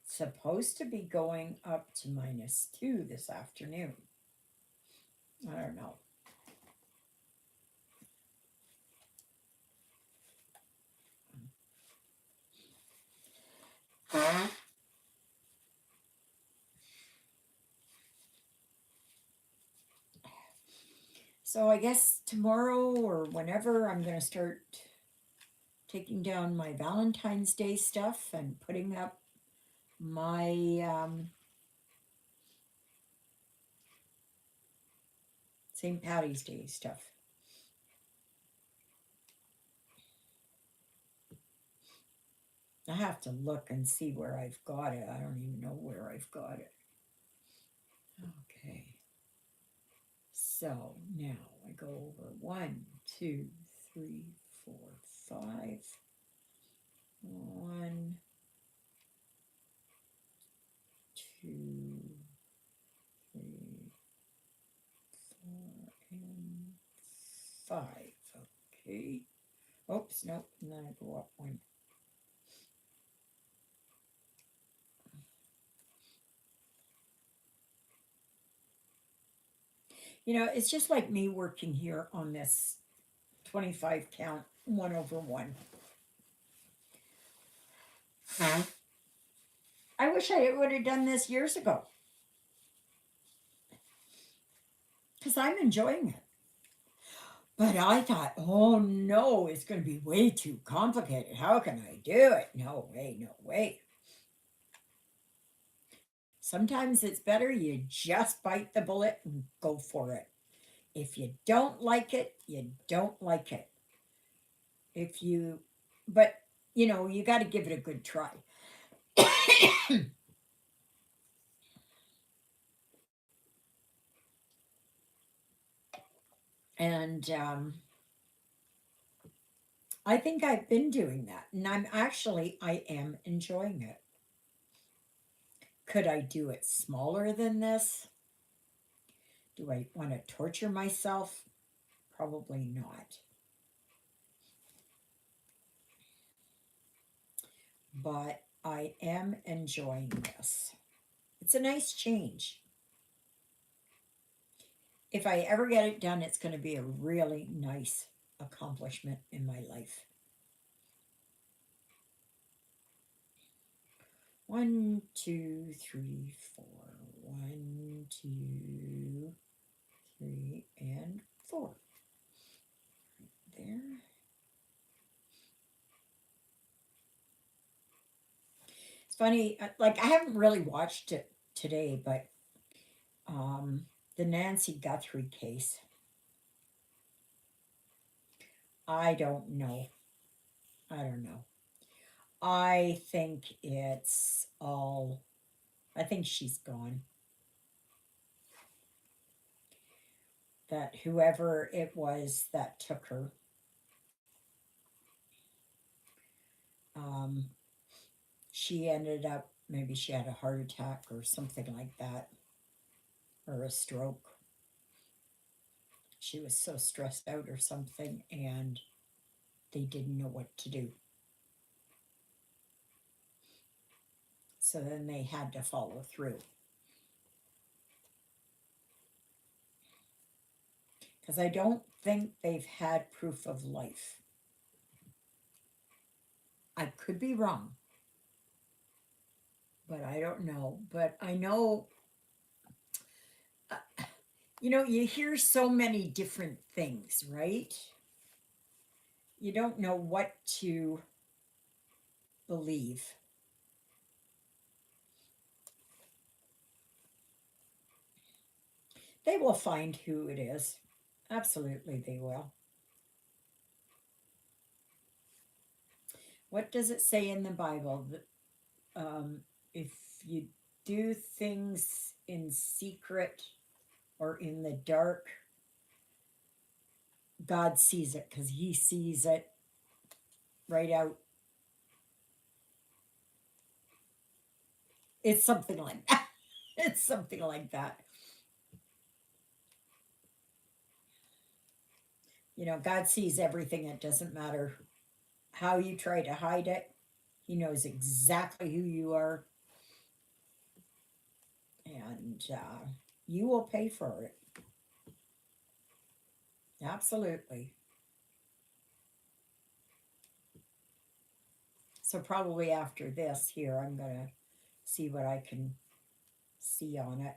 Speaker 1: Supposed to be going up to -2 this afternoon. I don't know. So I guess tomorrow or whenever I'm going to start taking down my Valentine's Day stuff and putting up my St. Patty's Day stuff. I have to look and see where I've got it. I don't even know where I've got it. Okay. So now I go over 1, 2, 3, 4, 5. 1, 2, 3, 4, and 5. Okay. Oops, nope. And then I go up 1. You know, it's just like me working here on this 25 count 1/1. I wish I would have done this years ago because I'm enjoying it. But I thought, oh no, it's going to be way too complicated. How can I do it? No way, no way. Sometimes it's better you just bite the bullet and go for it. If you don't like it, you don't like it. If you, but you know, you got to give it a good try. And I think I've been doing that. And I am enjoying it. Could I do it smaller than this? Do I want to torture myself? Probably not. But I am enjoying this. It's a nice change. If I ever get it done, it's going to be a really nice accomplishment in my life. 1, 2, 3, 4. 1, 2, 3, and 4. There. It's funny, like I haven't really watched it today, but the Nancy Guthrie case. I don't know. I don't know. I think it's all, I think she's gone. That whoever it was that took her, um, she ended up, maybe she had a heart attack or something like that, or a stroke. She was so stressed out or something, and they didn't know what to do. So then they had to follow through. Because I don't think they've had proof of life. I could be wrong, but I don't know. But I know, you know, you hear so many different things, right? You don't know what to believe. They will find who it is. Absolutely, they will. What does it say in the Bible? That, if you do things in secret or in the dark, God sees it because He sees it right out. It's something like that. It's something like that. God sees everything. It doesn't matter how you try to hide it. He knows exactly who you are, and you will pay for it. Absolutely. So, probably after this here, I'm going to see what I can see on it.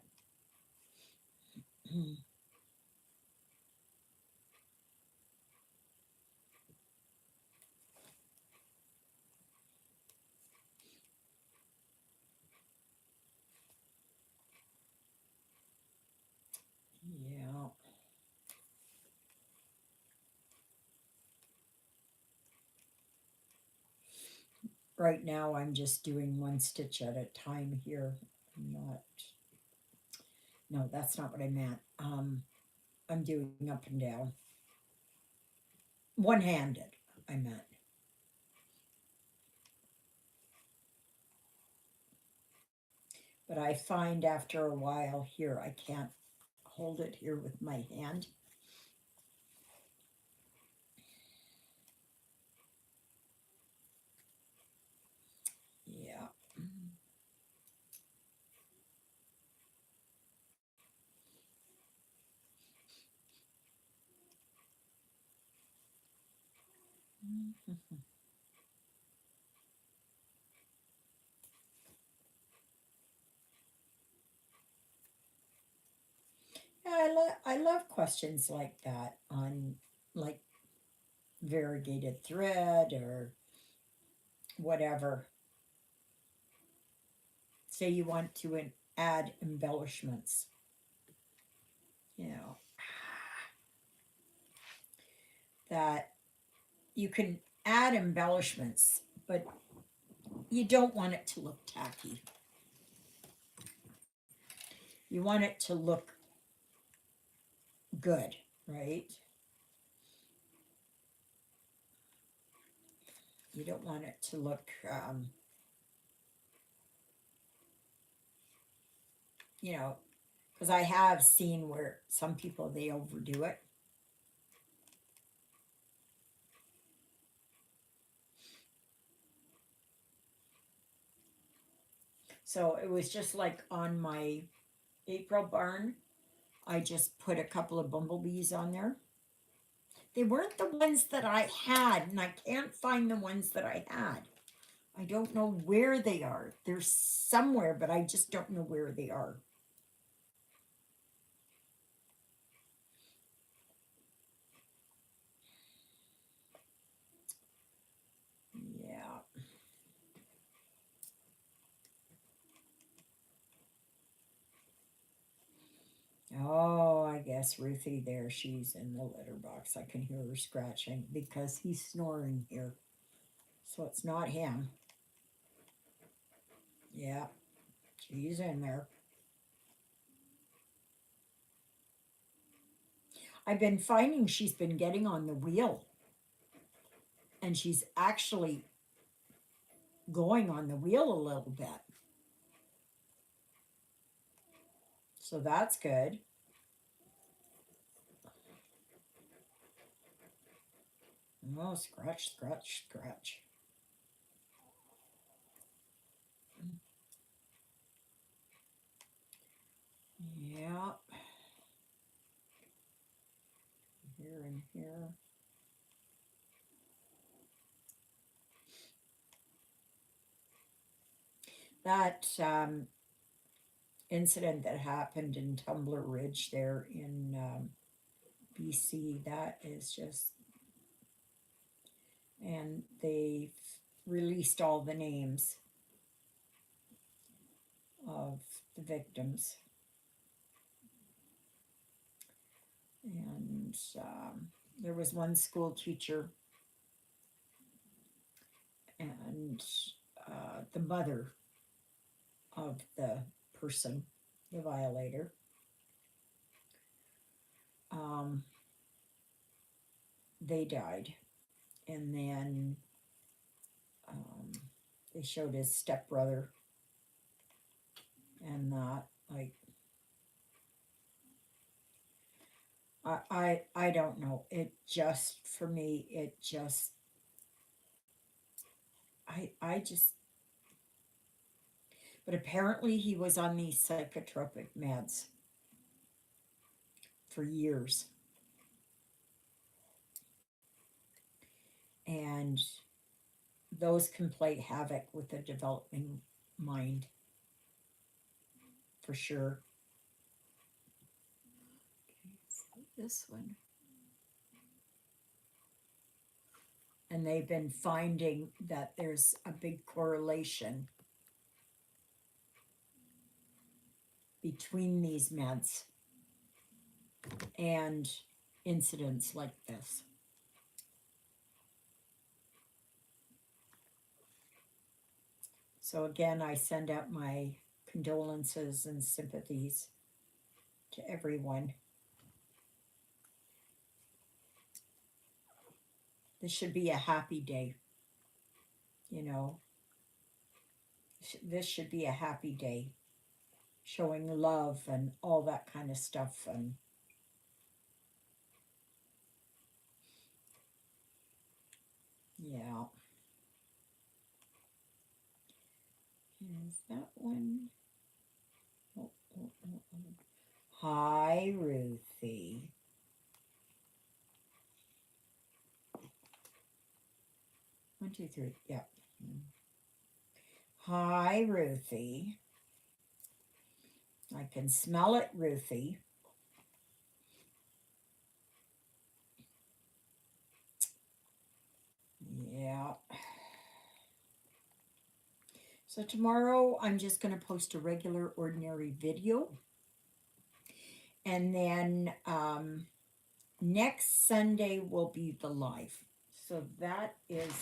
Speaker 1: Yeah. Right now, I'm just doing one stitch at a time here. I'm not, no, that's not what I meant. I'm doing up and down. One handed, I meant. But I find after a while here, I can't hold it here with my hand. Yeah. Yeah, I love questions like that on like variegated thread or whatever. Say you want to add embellishments, you know, that you can add embellishments, but you don't want it to look tacky. You want it to look good, right? You don't want it to look, you know, because I have seen where some people they overdo it. So it was just like on my April barn, I just put a couple of bumblebees on there. They weren't the ones that I had, and I can't find the ones that I had. I don't know where they are. They're somewhere, but I just don't know where they are. Yeah. Oh, I guess Ruthie there, she's in the litter box. I can hear her scratching because he's snoring here. So it's not him. Yeah, she's in there. I've been finding she's been getting on the wheel and she's actually going on the wheel a little bit. So that's good. Oh, scratch, scratch, scratch. Yeah, here and here. That incident that happened in Tumbler Ridge there in BC, that is just, and they released all the names of the victims. And there was one school teacher and the mother of the person, the violator. Um, they died. And then um, they showed his stepbrother and that. Like, I don't know. It just, for me, it just, I just, but apparently he was on these psychotropic meds for years. And those can play havoc with a developing mind for sure. Okay, so this one. And they've been finding that there's a big correlation between these meds and incidents like this. So again, I send out my condolences and sympathies to everyone. This should be a happy day, you know. This should be a happy day, showing love and all that kind of stuff. And yeah, is that one? Oh, oh, oh, oh. Hi, Ruthie. One, two, three. Yeah. Hi, Ruthie. I can smell it, Ruthie. Yeah. So tomorrow I'm just going to post a regular, ordinary video. And then next Sunday will be the live. So that is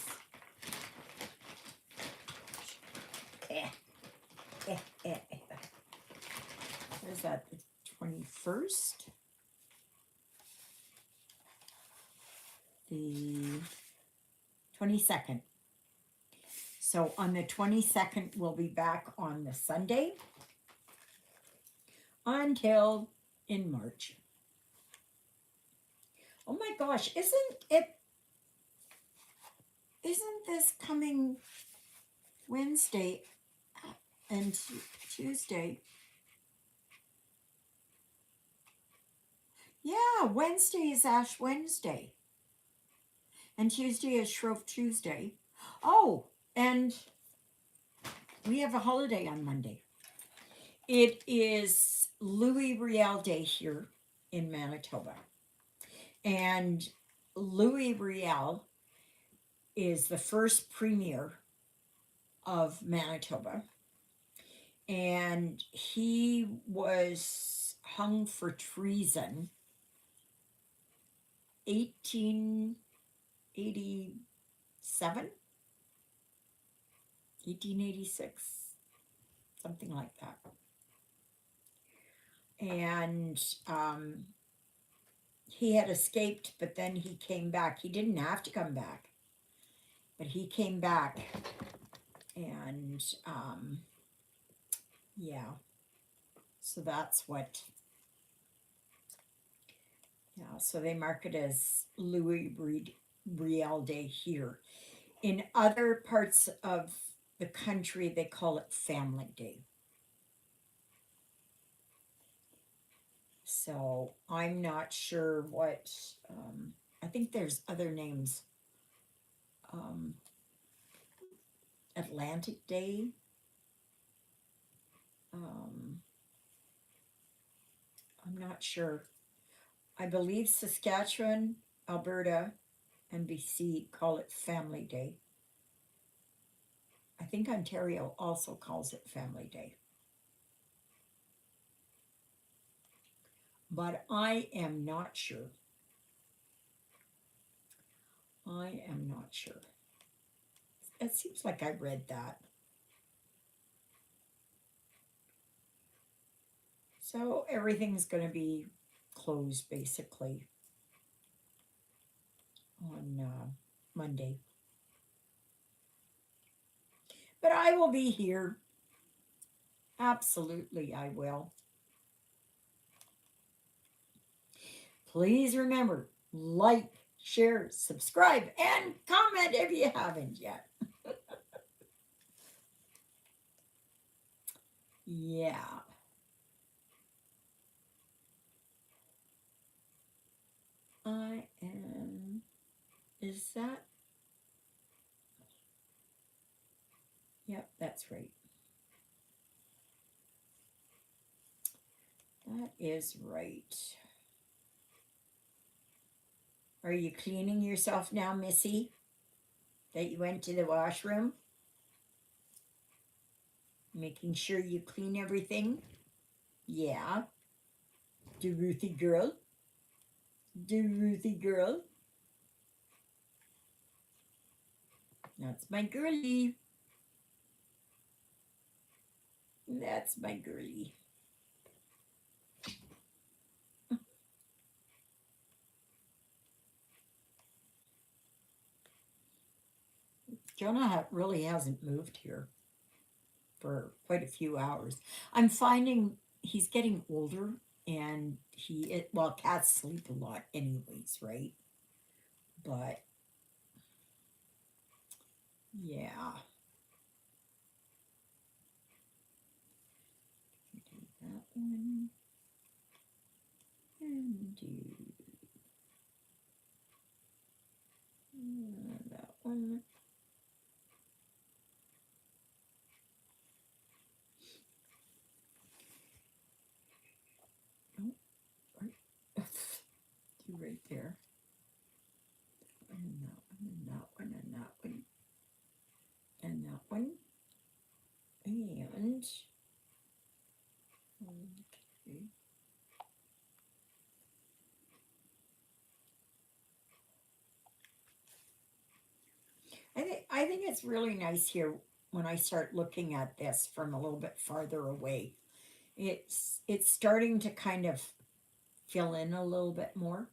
Speaker 1: what is that, the 21st? The 22nd. So on the 22nd, we'll be back on the Sunday until in March. Oh my gosh, isn't this coming Wednesday and Tuesday? Yeah, Wednesday is Ash Wednesday. And Tuesday is Shrove Tuesday. Oh, and we have a holiday on Monday. It is Louis Riel Day here in Manitoba. And Louis Riel is the first premier of Manitoba. And he was hung for treason 1887, 1886, something like that. And he had escaped, but then he came back. He didn't have to come back, but he came back. And yeah, so that's what, yeah, so they mark it as Louis Riel Day here. In other parts of the country, they call it Family Day. So I'm not sure what, I think there's other names. Atlantic Day. I'm not sure. I believe Saskatchewan, Alberta, and BC call it Family Day. I think Ontario also calls it Family Day. but I am not sure. I am not sure. It seems like I read that. So everything's going to be closed basically on Monday. But I will be here. Absolutely, I will. Please remember, like, share, subscribe, and comment if you haven't yet. Yeah. I am. Is that? Yep, that's right. That is right. Are you cleaning yourself now, Missy? That you went to the washroom? Making sure you clean everything? Yeah. Do Ruthie girl? Do Ruthie girl? That's my girlie. That's my girlie. Jonah really hasn't moved here for quite a few hours. I'm finding he's getting older and well, cats sleep a lot anyways, right? But yeah. Do that one and do that one. Oh, right. Two right there. And that one, and that one, and that one, and that one. And okay. I think it's really nice here when I start looking at this from a little bit farther away. It's starting to kind of fill in a little bit more.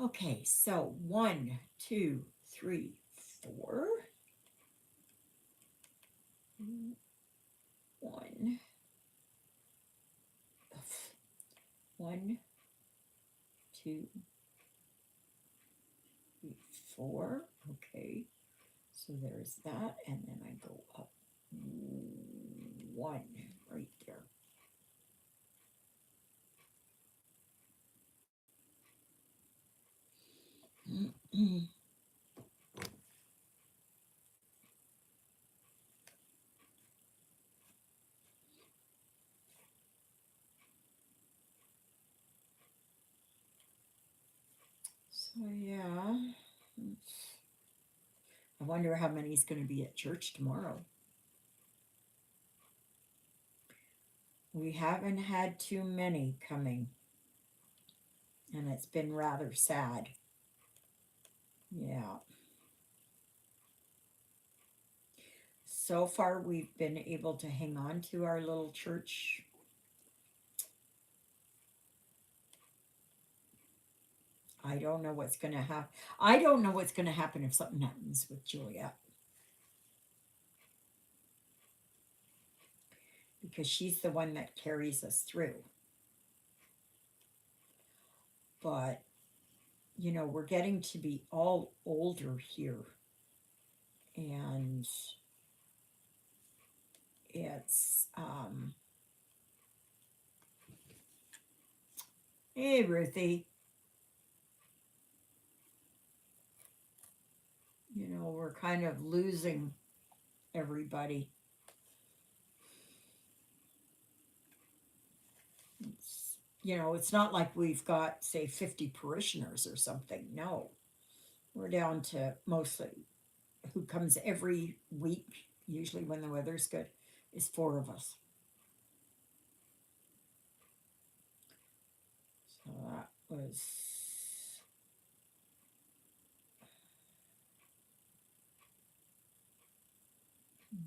Speaker 1: Okay, so 1, 2, 3, 4. One, one, 2, 3, 4. Okay, so there's that, and then I go up one right there. So yeah, I wonder how many is going to be at church tomorrow. We haven't had too many coming, and it's been rather sad. Yeah. So far, we've been able to hang on to our little church. I don't know what's going to happen. I don't know what's going to happen if something happens with Julia, because she's the one that carries us through. But, we're getting to be all older here. And it's, hey, Ruthie, we're kind of losing everybody. It's not like we've got, say, 50 parishioners or something. No, we're down to mostly who comes every week, usually when the weather's good, is 4 of us. That was,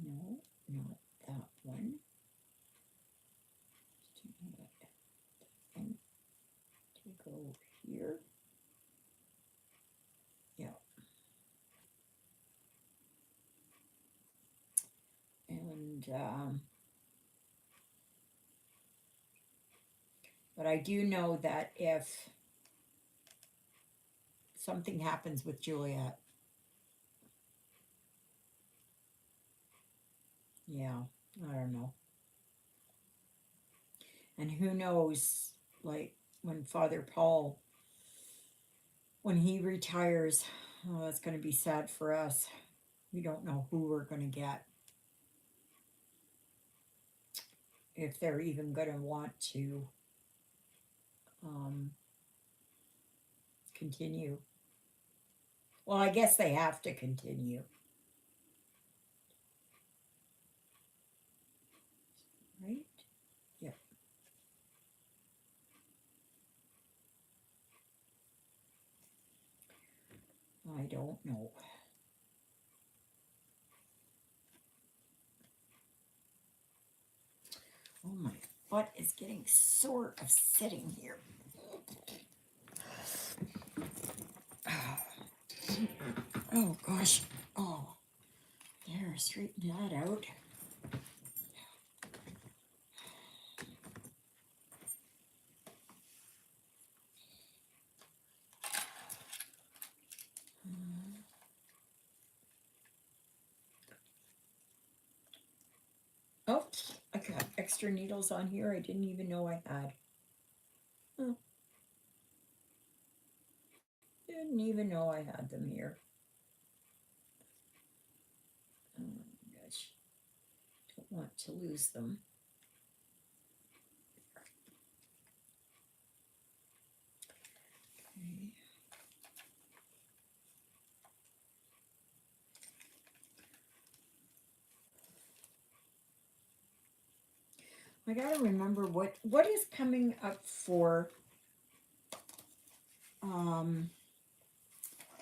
Speaker 1: no, not that one. And to go here. Yeah. And, but I do know that if something happens with Juliet, yeah, I don't know. And who knows, like when Father Paul, when he retires, oh, that's going to be sad for us. We don't know who we're going to get, if they're even going to want to um, continue. Well, I guess they have to continue, right? Yep. I don't know. Oh, my butt is getting sore of sitting here. Oh, gosh. Oh, there, straighten that out. Oh, I got extra needles on here I didn't even know I had. Oh, didn't even know I had them here. Oh my gosh. Don't want to lose them. Okay. I gotta remember what is coming up for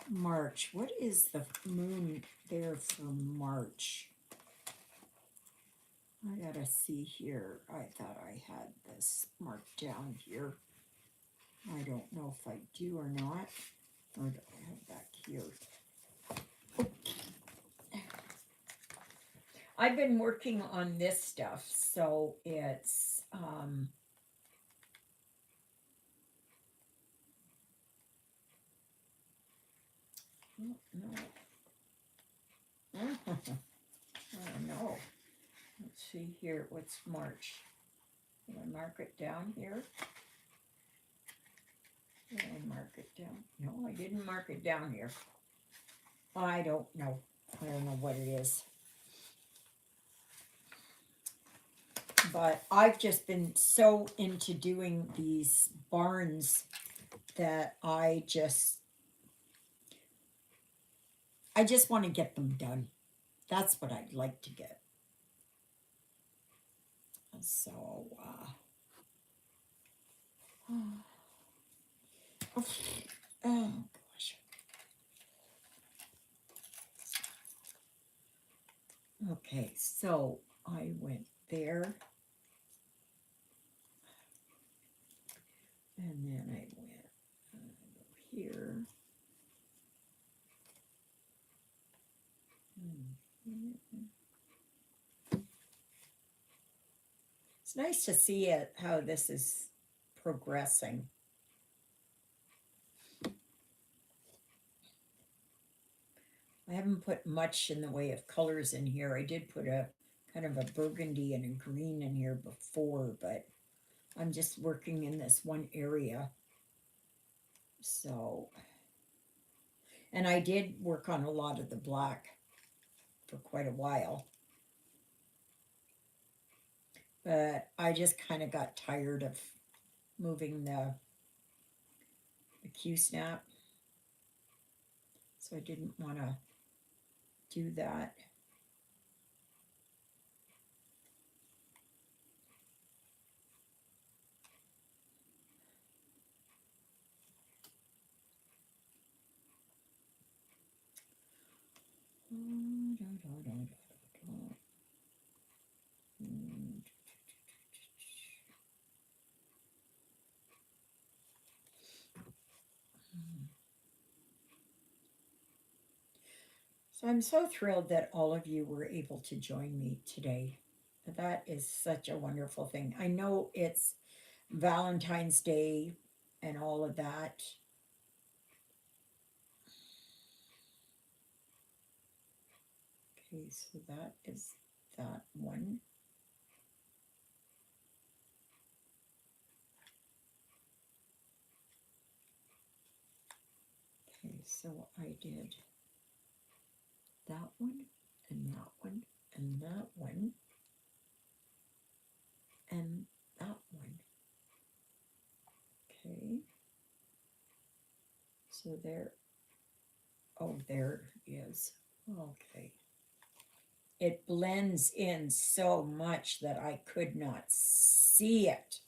Speaker 1: March. What is the moon there for March? I gotta see here. I thought I had this marked down here. I don't know if I do or not. Or do I have back here? I've been working on this stuff, so it's oh, no. Oh no. Let's see here. What's March? Did I mark it down here? Did I mark it down? No, I didn't mark it down here. I don't know. I don't know what it is. But I've just been so into doing these barns that I just want to get them done. That's what I'd like to get. So, oh gosh. Okay, so I went there. And then I went here. It's nice to see it, how this is progressing. I haven't put much in the way of colors in here. I did put a kind of a burgundy and a green in here before, but I'm just working in this one area. So, and I did work on a lot of the black for quite a while. But I just kind of got tired of moving the Q-snap. So I didn't want to do that. So I'm so thrilled that all of you were able to join me today. That is such a wonderful thing. I know it's Valentine's Day and all of that. Okay, so that is that one. Okay, so I did that one and that one and that one and that one. Okay. So there, oh, there it is. Okay. It blends in so much that I could not see it.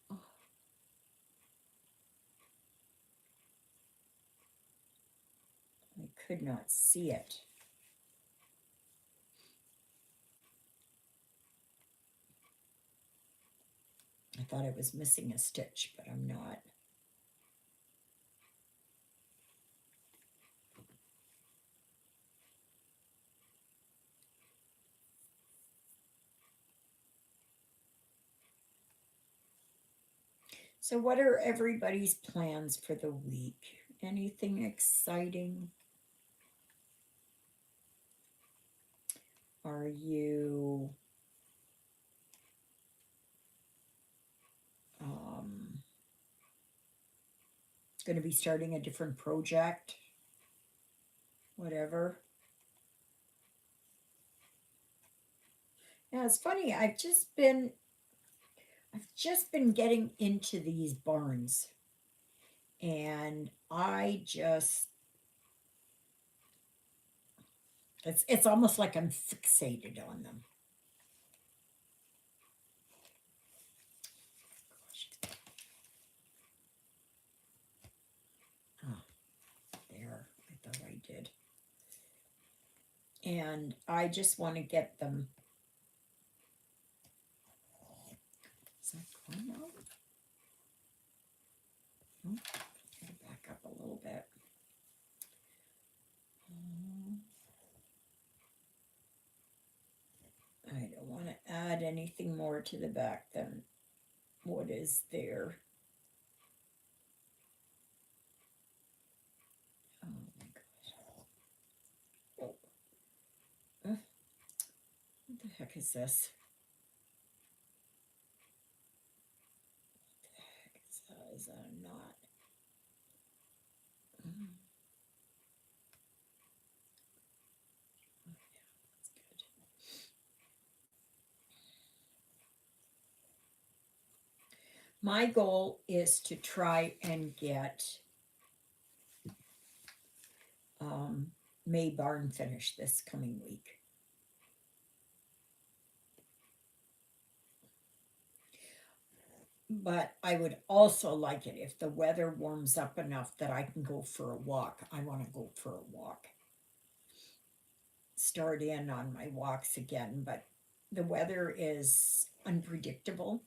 Speaker 1: Oh, I could not see it. I thought I was missing a stitch, but I'm not. So what are everybody's plans for the week? Anything exciting? Are you going to be starting a different project? Whatever. Yeah, it's funny. I've just been getting into these barns, and it's almost like I'm fixated on them. Oh, there. I thought I did. And I just want to get them. Is that gone now? Oh, gotta back up a little bit. I don't want to add anything more to the back than what is there. Oh my gosh. Oh. What the heck is this? What the heck is that a knot? Mm. Oh, yeah, that's good. My goal is to try and get May barn finished this coming week. But I would also like it if the weather warms up enough that I can go for a walk. I want to go for a walk. Start in on my walks again, but the weather is unpredictable.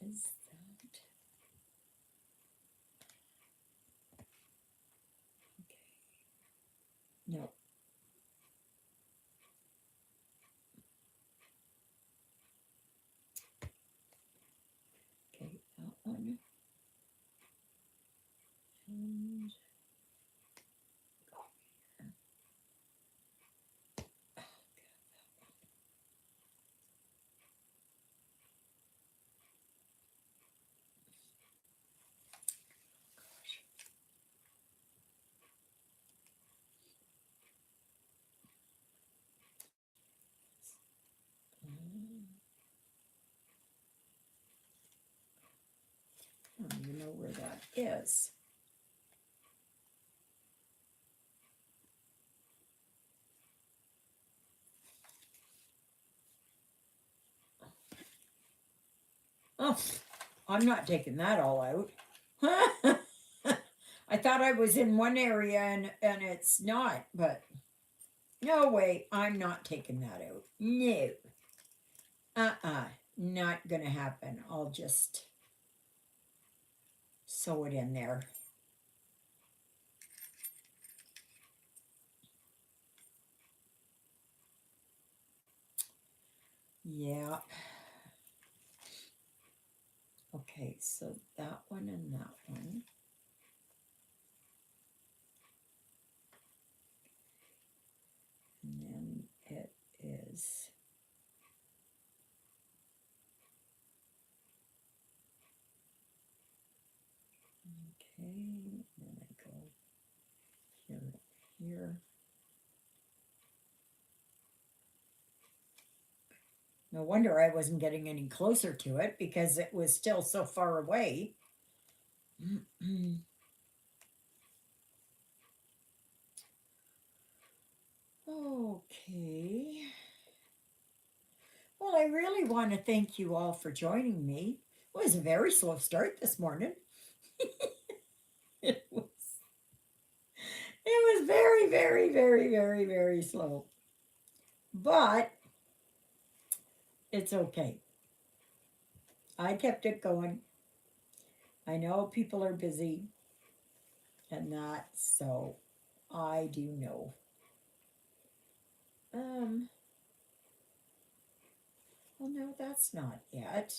Speaker 1: Is that okay? No. Okay, that one. And go here. Oh, gosh. I don't even know where that is. Oh, I'm not taking that all out. I thought I was in one area and it's not, but no way, I'm not taking that out. No. Uh-uh. Not gonna happen. I'll just sew it in there. Yeah. Okay, so that one and that one. And then it is okay. And then I go here, here. No wonder I wasn't getting any closer to it because it was still so far away. Okay. Well, I really want to thank you all for joining me. It was a very slow start this morning. It was, it was very, very, very, very, very slow. But it's okay. I kept it going. I know people are busy and that, so I do know. Um, well, no, that's not yet.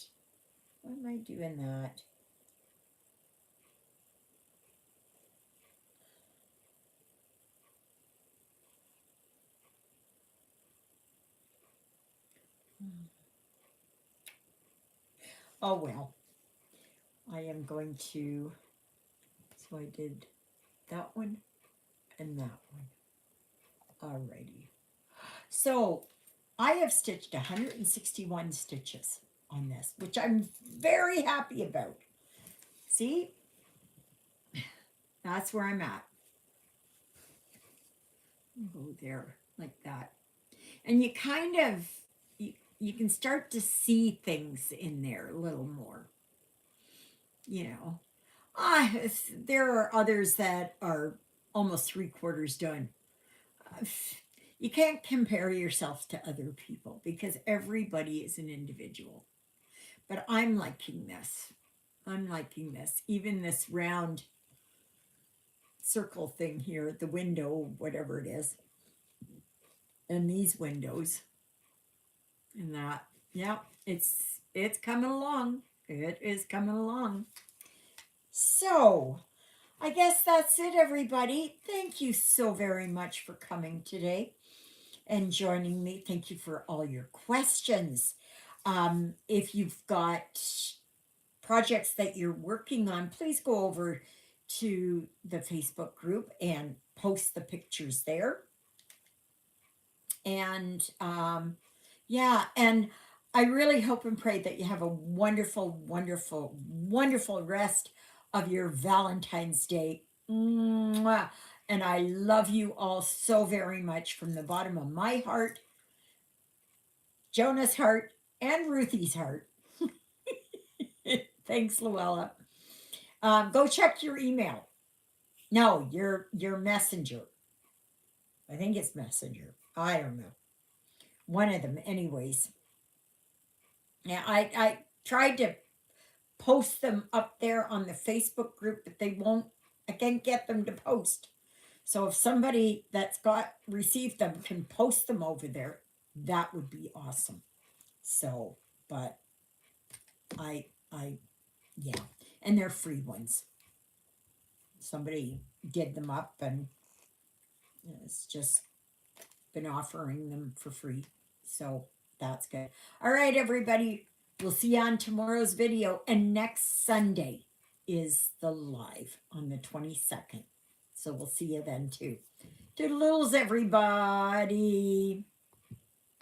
Speaker 1: Why am I doing that? Oh, well, I am going to, so I did that one and that one. Alrighty. So I have stitched 161 stitches on this, which I'm very happy about. See, that's where I'm at. Go there like that. And you kind of, you can start to see things in there a little more, you know. There are others that are almost 3/4 done. You can't compare yourself to other people because everybody is an individual. But I'm liking this. I'm liking this. Even this round circle thing here at the window, whatever it is, and these windows, and that. Yeah, it's coming along. It is coming along. So, I guess that's it, everybody. Thank you so very much for coming today and joining me. Thank you for all your questions. If you've got projects that you're working on, please go over to the Facebook group and post the pictures there. And yeah, and I really hope and pray that you have a wonderful, wonderful, wonderful rest of your Valentine's Day. Mwah. And I love you all so very much from the bottom of my heart, Jonah's heart, and Ruthie's heart. Thanks, Luella. Go check your email. No, your messenger. I think it's messenger. I don't know. One of them, anyways. Yeah, I tried to post them up there on the Facebook group, but they won't. I can't get them to post. So if somebody that's got received them can post them over there, that would be awesome. So, but I yeah, and they're free ones. Somebody did them up and it's just been offering them for free. So that's good. All right, everybody. We'll see you on tomorrow's video. And next Sunday is the live on the 22nd. So we'll see you then too. Toodaloos, everybody.